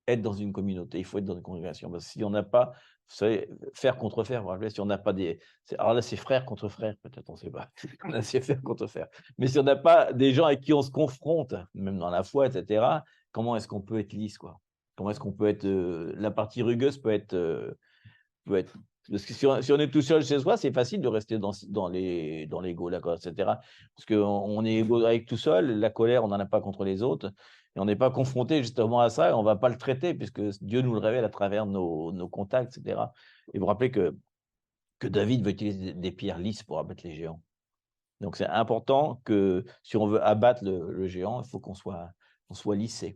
être dans une communauté, il faut être dans une congrégation. Parce que si on n'a pas, vous savez, faire contre faire, vous vous rappelez, si on n'a pas alors là, c'est frère contre frère, peut-être, on ne sait pas. Là, c'est frère contre frère. Mais si on n'a pas des gens avec qui on se confronte, même dans la foi, etc., comment est-ce qu'on peut être lisse, quoi? Comment est-ce qu'on peut être. La partie rugueuse peut être. Parce que si on est tout seul chez soi, c'est facile de rester dans l'ego, d'accord, etc. Parce qu'on est égoïste tout seul, la colère, on n'en a pas contre les autres. Et on n'est pas confronté justement à ça, et on ne va pas le traiter, puisque Dieu nous le révèle à travers nos contacts, etc. Et vous vous rappelez que David veut utiliser des pierres lisses pour abattre les géants. Donc c'est important que si on veut abattre le géant, il faut qu'on soit lissé.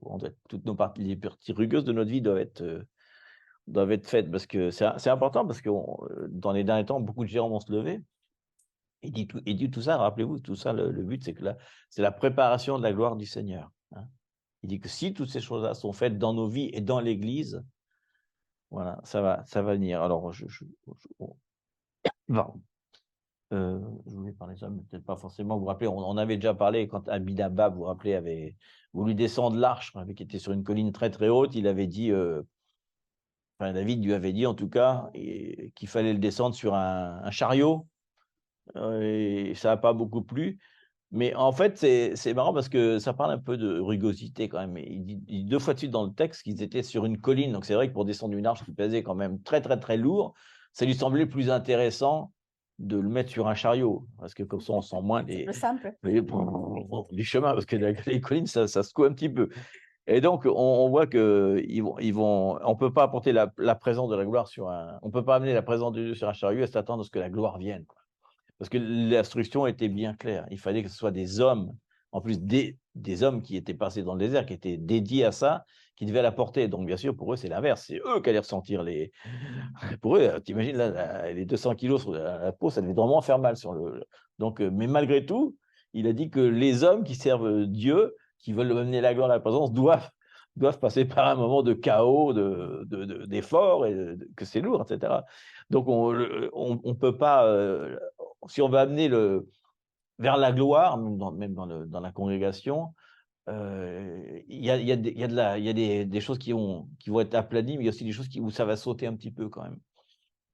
Toutes les parties rugueuses de notre vie doivent être faites, parce que c'est important, parce que dans les derniers temps, beaucoup de géants vont se lever. Il dit tout ça, rappelez-vous, tout ça, le but, c'est que c'est la préparation de la gloire du Seigneur. Hein. Il dit que si toutes ces choses-là sont faites dans nos vies et dans l'Église, Voilà, ça va venir. Alors, pardon. Je voulais parler de ça, mais peut-être pas forcément. Vous vous rappelez, on avait déjà parlé quand Abinadab, vous vous rappelez, avait voulu descendre l'arche, qui était sur une colline très très haute. Il avait dit, enfin, David lui avait dit en tout cas, qu'il fallait le descendre sur un chariot. Et ça n'a pas beaucoup plu. Mais en fait, c'est marrant parce que ça parle un peu de rugosité quand même. Il dit 2 fois de suite dans le texte qu'ils étaient sur une colline. Donc c'est vrai que pour descendre une arche qui pesait quand même très très très lourd, ça lui semblait plus intéressant de le mettre sur un chariot. Parce que comme ça, on sent moins Le simple. les chemins. Parce que les collines, ça secoue un petit peu. Et donc, on voit on peut pas apporter la présence de la gloire on peut pas amener la présence de Dieu sur un chariot et s'attendre à ce que la gloire vienne, quoi. Parce que l'instruction était bien claire. Il fallait que ce soit des hommes, en plus des hommes qui étaient passés dans le désert, qui étaient dédiés à ça, qui devaient l'apporter. Donc, bien sûr, pour eux, c'est l'inverse. C'est eux qui allaient ressentir les. Pour eux, t'imagines, là, les 200 kilos sur la peau, ça devait vraiment faire mal sur le. Donc, mais malgré tout, il a dit que les hommes qui servent Dieu, qui veulent amener la gloire à la présence, doivent passer par un moment de chaos, d'effort, et que c'est lourd, etc. Donc, on peut pas. Si on veut amener vers la gloire, même dans la congrégation, il y a des choses qui vont être aplanies, mais il y a aussi des choses où ça va sauter un petit peu quand même.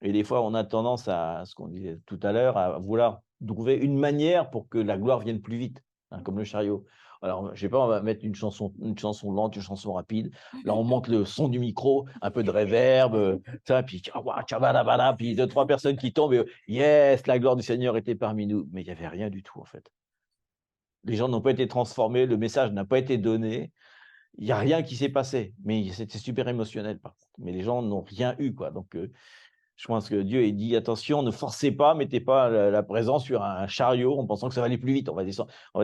Et des fois, on a tendance à, ce qu'on disait tout à l'heure, à vouloir trouver une manière pour que la gloire vienne plus vite, comme le chariot. Alors, je sais pas, on va mettre une chanson lente, une chanson rapide. Là, on monte le son du micro, un peu de réverb, puis 2, 3 personnes qui tombent. Et, yes, la gloire du Seigneur était parmi nous. Mais il n'y avait rien du tout, en fait. Les gens n'ont pas été transformés, le message n'a pas été donné. Il n'y a rien qui s'est passé. Mais c'était super émotionnel, par contre. Mais les gens n'ont rien eu, quoi. Donc, je pense que Dieu il dit attention, ne forcez pas, mettez pas la présence sur un chariot en pensant que ça va aller plus vite. On va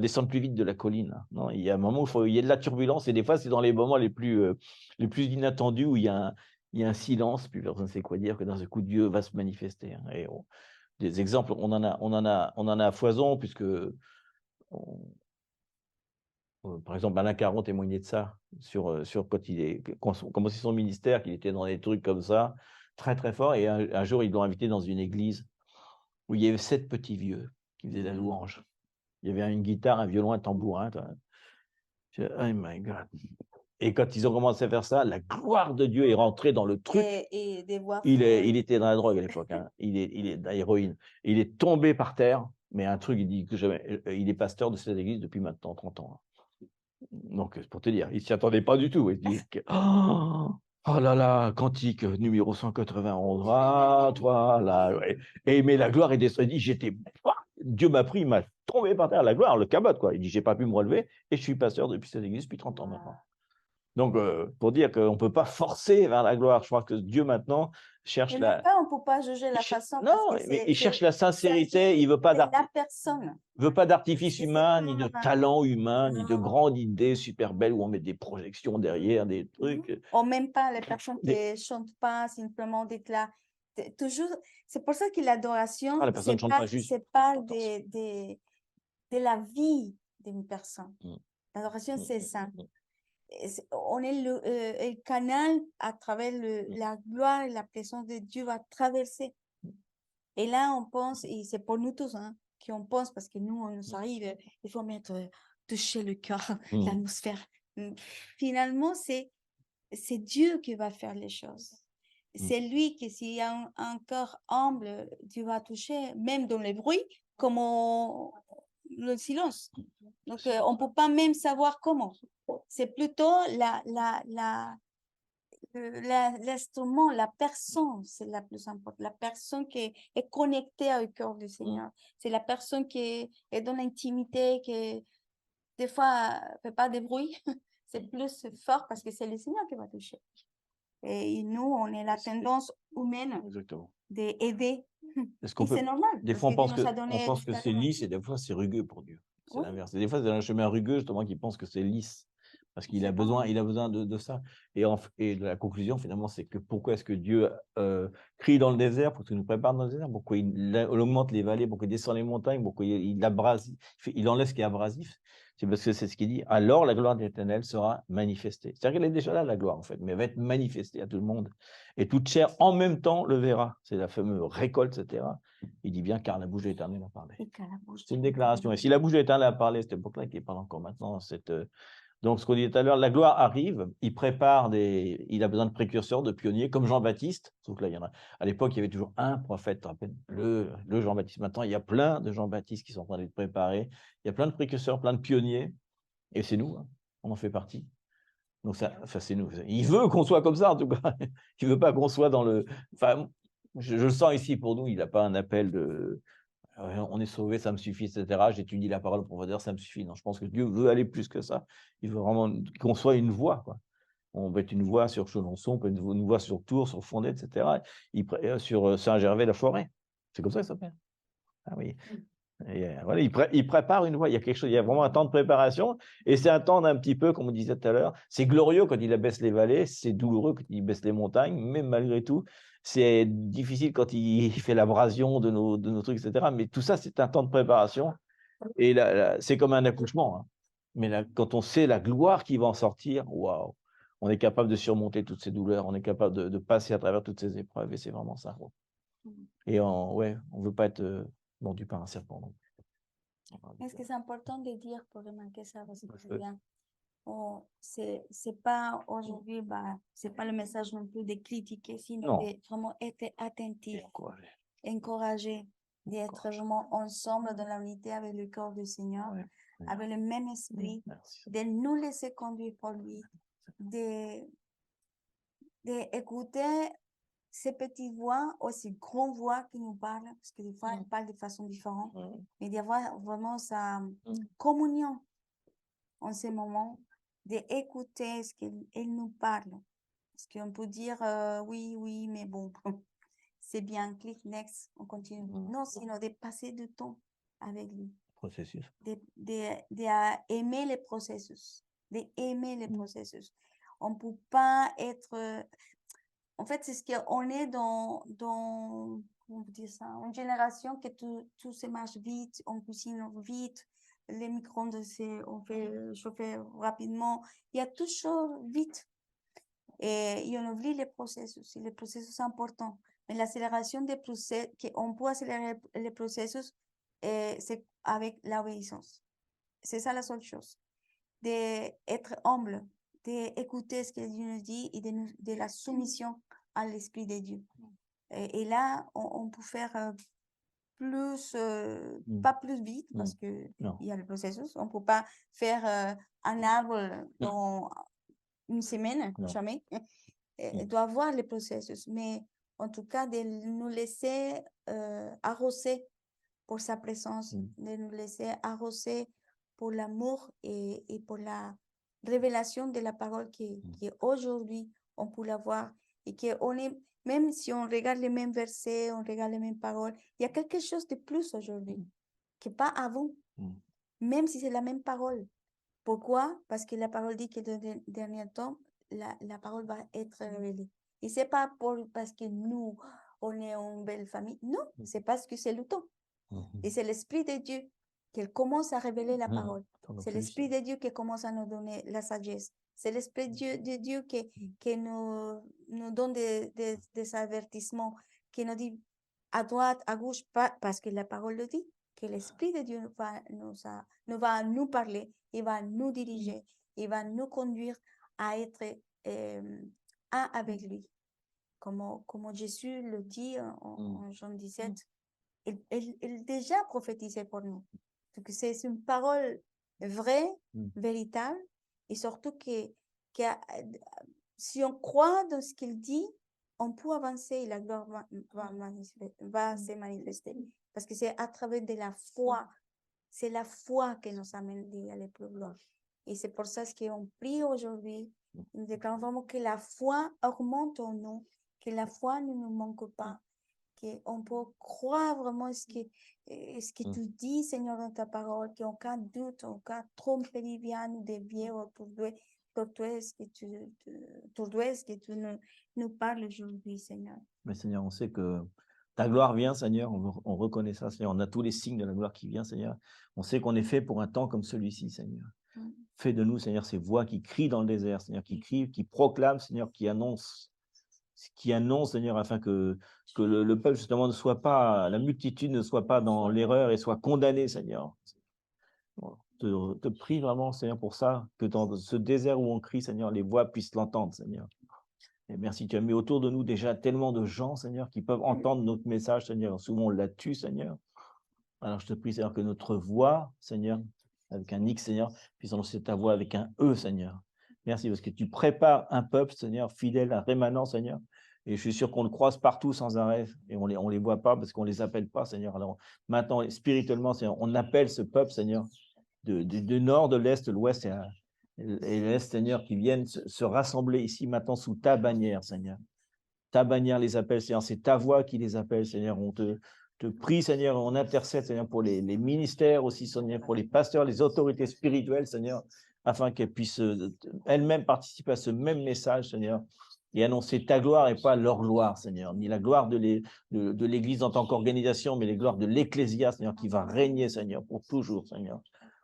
descendre plus vite de la colline. Là. Non, il y a un moment où il y a de la turbulence et des fois c'est dans les moments les plus inattendus où il y a un silence, puis personne ne sait quoi dire, que d'un seul coup Dieu va se manifester. Hein. Et des exemples, on en a à foison puisque par exemple, Alain Caron témoignait de ça sur quand il commencé son ministère, qu'il était dans des trucs comme ça, très très fort. Et un jour, ils l'ont invité dans une église où il y avait 7 petits vieux qui faisaient la louange. Il y avait une guitare, un violon, un tambourin. Oh my God. Et quand ils ont commencé à faire ça, la gloire de Dieu est rentrée dans le truc. Et des voix il était dans la drogue à l'époque. Hein. Il est dans l'héroïne. Il est tombé par terre. Mais un truc, il dit que il est pasteur de cette église depuis maintenant 30 ans. Donc, pour te dire, il ne s'y attendait pas du tout. Il dit oh là là, cantique numéro 191. Ah, toi, là. Ouais. Et mais la gloire est descendue. Dieu m'a pris, il m'a tombé par terre. La gloire, le cabot, quoi. Il dit j'ai pas pu me relever et je suis pasteur depuis cette église depuis 30 ans maintenant. Donc, pour dire qu'on ne peut pas forcer vers la gloire, je crois que Dieu maintenant cherche on ne peut pas juger la façon. Non, mais il cherche la sincérité. Il ne veut pas d'artifice humain, ni de talent humain, ni de grandes idées super belles où on met des projections derrière, des trucs. Ou même pas les personnes qui ne chantent pas, simplement d'être là. Toujours, c'est pour ça que l'adoration, c'est pas de la vie d'une personne. L'adoration, c'est ça. On est le canal à travers la gloire et la présence de Dieu va traverser. Et là, on pense, et c'est pour nous tous, hein, qu'on pense, parce que nous, on nous arrive, il faut toucher le cœur, l'atmosphère. Finalement, c'est Dieu qui va faire les choses. C'est lui qui, s'il y a un cœur humble, Dieu va toucher, même dans les bruits, comme le silence. Donc, on ne peut pas même savoir comment. C'est plutôt l'instrument, la personne, c'est la plus importante. La personne qui est connectée au cœur du Seigneur. C'est la personne qui est dans l'intimité, qui des fois ne fait pas de bruit. C'est plus fort parce que c'est le Seigneur qui va toucher. Et nous, on est la tendance humaine d'aider. C'est normal. Des fois, on pense que c'est lisse et des fois, c'est rugueux pour Dieu. C'est l'inverse. Et des fois, c'est un chemin rugueux, justement, qui pense que c'est lisse. Parce qu'il a besoin de ça. Et la conclusion, finalement, c'est que pourquoi est-ce que Dieu crie dans le désert pour qu'il nous prépare dans le désert? Pourquoi il augmente les vallées? Pourquoi il descend les montagnes? Pourquoi il abrase, il enlève ce qui est abrasif? C'est parce que c'est ce qu'il dit. Alors la gloire de l'Éternel sera manifestée. C'est-à-dire qu'elle est déjà là, la gloire, en fait, mais elle va être manifestée à tout le monde. Et toute chair, en même temps, le verra. C'est la fameuse récolte, etc. Il dit bien, car la bouche de l'Éternel a parlé. C'est une déclaration. Et si la bouche de l'Éternel a parlé à cette époque-là, qui parle encore maintenant, donc, ce qu'on dit tout à l'heure, la gloire arrive, il a besoin de précurseurs, de pionniers, comme Jean-Baptiste. Sauf que là, à l'époque, il y avait toujours un prophète, tu te rappelles, le Jean-Baptiste. Maintenant, il y a plein de Jean-Baptiste qui sont en train d'être préparés. Il y a plein de précurseurs, plein de pionniers. Et c'est nous, hein, on en fait partie. Donc, c'est nous. Il veut qu'on soit comme ça, en tout cas. Il ne veut pas qu'on soit dans le... Enfin, je le sens ici pour nous, il n'a pas un appel de... On est sauvé, ça me suffit, etc. J'étudie la parole pour vous dire, ça me suffit. Non, je pense que Dieu veut aller plus que ça. Il veut vraiment qu'on soit une voix, quoi. On peut être une voix sur Chenonceau, on peut être une voix sur Tours, sur Fondet, etc. Sur Saint-Gervais-la-Forêt. C'est comme ça que ça s'appelle. Ah oui. Et voilà, il prépare une voie. Il y a quelque chose, il y a vraiment un temps de préparation. Et c'est un temps d'un petit peu, comme on disait tout à l'heure, c'est glorieux quand il abaisse les vallées, c'est douloureux quand il baisse les montagnes, mais malgré tout, c'est difficile quand il fait l'abrasion de nos trucs, etc. Mais tout ça, c'est un temps de préparation. Et là, c'est comme un accouchement. Hein. Mais là, quand on sait la gloire qui va en sortir, waouh, on est capable de surmonter toutes ces douleurs, on est capable de passer à travers toutes ces épreuves. Et c'est vraiment ça. Et on ne veut pas être mordu par un serpent. Donc. Est-ce que c'est important de dire pour remarquer ça parce que c'est bien. Oh, c'est pas aujourd'hui, c'est pas le message non plus de critiquer, sinon de vraiment être attentif, encourager, d'être vraiment ensemble dans la unité avec le corps du Seigneur, avec le même esprit, de nous laisser conduire par lui, d'écouter ces petites voix ou ces grandes voix qui nous parlent, parce que des fois, elles parlent de façon différente, mais d'avoir vraiment sa communion en ces moments, d'écouter ce qu'elle nous parle. Parce qu'on peut dire oui, mais bon, c'est bien, click next, on continue. Non, sinon de passer du temps avec lui. Processus. D'aimer les processus. D'aimer les processus. On ne peut pas être... en fait, c'est ce qu'on est dans comment dire ça, une génération que tout se marche vite, on cuisine vite, les micro-ondes, on fait chauffer rapidement. Il y a tout chose vite. Et on oublie les processus. Les processus sont importants. Mais l'accélération des processus, on peut accélérer les processus, c'est avec l'obéissance. C'est ça la seule chose. D'être humble, d'écouter ce que Dieu nous dit et de la soumission à l'Esprit de Dieu. Et là, on peut faire plus, pas plus vite parce que il y a le processus. On ne peut pas faire un arbre dans une semaine, jamais. Il doit avoir le processus, mais en tout cas, de nous laisser arroser pour sa présence, de nous laisser arroser pour l'amour et pour la révélation de la parole qu'aujourd'hui, on peut l'avoir et qu'on est, même si on regarde les mêmes versets, on regarde les mêmes paroles, il y a quelque chose de plus aujourd'hui que pas avant, même si c'est la même parole. Pourquoi? Parce que la parole dit que dans le dernier temps, la parole va être révélée. Et c'est pas parce que nous, on est une belle famille. Non, c'est parce que c'est le temps. Et c'est l'Esprit de Dieu qui commence à révéler la parole. C'est l'Esprit de Dieu qui commence à nous donner la sagesse. C'est l'Esprit de Dieu qui nous donne des avertissements, qui nous dit à droite, à gauche, parce que la parole le dit, que l'Esprit de Dieu va nous parler, il va nous diriger, il va nous conduire à être un avec lui. Comme Jésus le dit en Jean 17, il déjà prophétisé pour nous. Donc, c'est une parole vraie, véritable, et surtout que si on croit dans ce qu'il dit, on peut avancer et la gloire va se manifester. Parce que c'est à travers de la foi. C'est la foi qui nous amène à aller plus loin. Et c'est pour ça qu'on prie aujourd'hui. Nous déclarons vraiment que la foi augmente en nous, que la foi ne nous manque pas, qu'on peut croire vraiment ce que tu dis, Seigneur, dans ta parole, qu'en cas de doute, en cas de tromperie vient nous dévier ou pour tortuesque que tu nous parles aujourd'hui, Seigneur. Mais Seigneur, on sait que ta gloire vient, Seigneur, on reconnaît ça, Seigneur. On a tous les signes de la gloire qui vient, Seigneur. On sait qu'on est fait pour un temps comme celui-ci, Seigneur. Fais de nous, Seigneur, ces voix qui crient dans le désert, Seigneur, qui crient, qui proclament, Seigneur, qui annoncent, Seigneur, afin que le peuple, justement, ne soit pas, la multitude ne soit pas dans l'erreur et soit condamnée, Seigneur. Te prie vraiment, Seigneur, pour ça, que dans ce désert où on crie, Seigneur, les voix puissent l'entendre, Seigneur. Et merci, tu as mis autour de nous déjà tellement de gens, Seigneur, qui peuvent entendre notre message, Seigneur. Souvent, on la tue, Seigneur. Alors, je te prie, Seigneur, que notre voix, Seigneur, avec un X, Seigneur, puisse annoncer ta voix avec un E, Seigneur. Merci, parce que tu prépares un peuple, Seigneur, fidèle, un rémanent, Seigneur. Et je suis sûr qu'on le croise partout sans arrêt, et on les voit pas parce qu'on les appelle pas, Seigneur. Alors, maintenant, spirituellement, Seigneur, on appelle ce peuple, Seigneur, du nord, de l'est, de l'ouest et l'est, Seigneur, qui viennent se rassembler ici maintenant sous ta bannière, Seigneur. Ta bannière les appelle, Seigneur. C'est ta voix qui les appelle, Seigneur. On te prie, Seigneur. On intercède, Seigneur, pour les ministères aussi, Seigneur, pour les pasteurs, les autorités spirituelles, Seigneur, afin qu'elles puissent elles-mêmes participer à ce même message, Seigneur, et annoncer ta gloire et pas leur gloire, Seigneur, ni la gloire de l'Église en tant qu'organisation, mais les gloires de l'Ecclésia, Seigneur, qui va régner, Seigneur, pour toujours, Seigneur.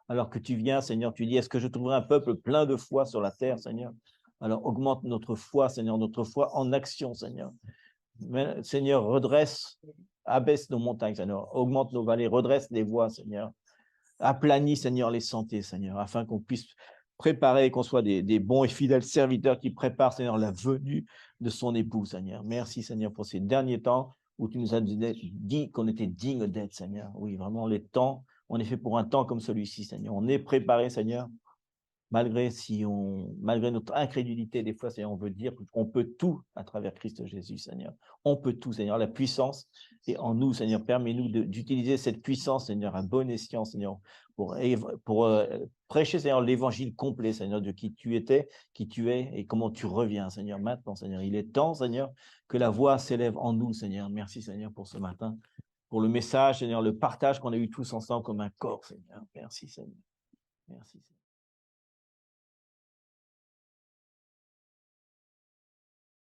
Alors que tu viens, Seigneur, tu dis, est-ce que je trouverai un peuple plein de foi sur la terre, Seigneur? Alors augmente notre foi, Seigneur, notre foi en action, Seigneur. Mais, Seigneur, abaisse nos montagnes, Seigneur, augmente nos vallées, redresse les voies, Seigneur. Aplanis, Seigneur, les sentiers, Seigneur, afin qu'on puisse préparer, qu'on soit des bons et fidèles serviteurs qui préparent, Seigneur, la venue de son époux, Seigneur. Merci, Seigneur, pour ces derniers temps où tu nous as dit qu'on était digne d'être, Seigneur. Oui, vraiment, les temps, on est fait pour un temps comme celui-ci, Seigneur. On est préparé, Seigneur, malgré notre incrédulité, des fois, Seigneur, on veut dire qu'on peut tout à travers Christ Jésus, Seigneur. On peut tout, Seigneur. La puissance est en nous, Seigneur. Permets-nous d'utiliser cette puissance, Seigneur, à bon escient, Seigneur, pour prêcher, Seigneur, l'évangile complet, Seigneur, de qui tu étais, qui tu es et comment tu reviens, Seigneur, maintenant, Seigneur. Il est temps, Seigneur, que la voix s'élève en nous, Seigneur. Merci, Seigneur, pour ce matin, pour le message, Seigneur, le partage qu'on a eu tous ensemble comme un corps, Seigneur. Merci, Seigneur. Merci, Seigneur.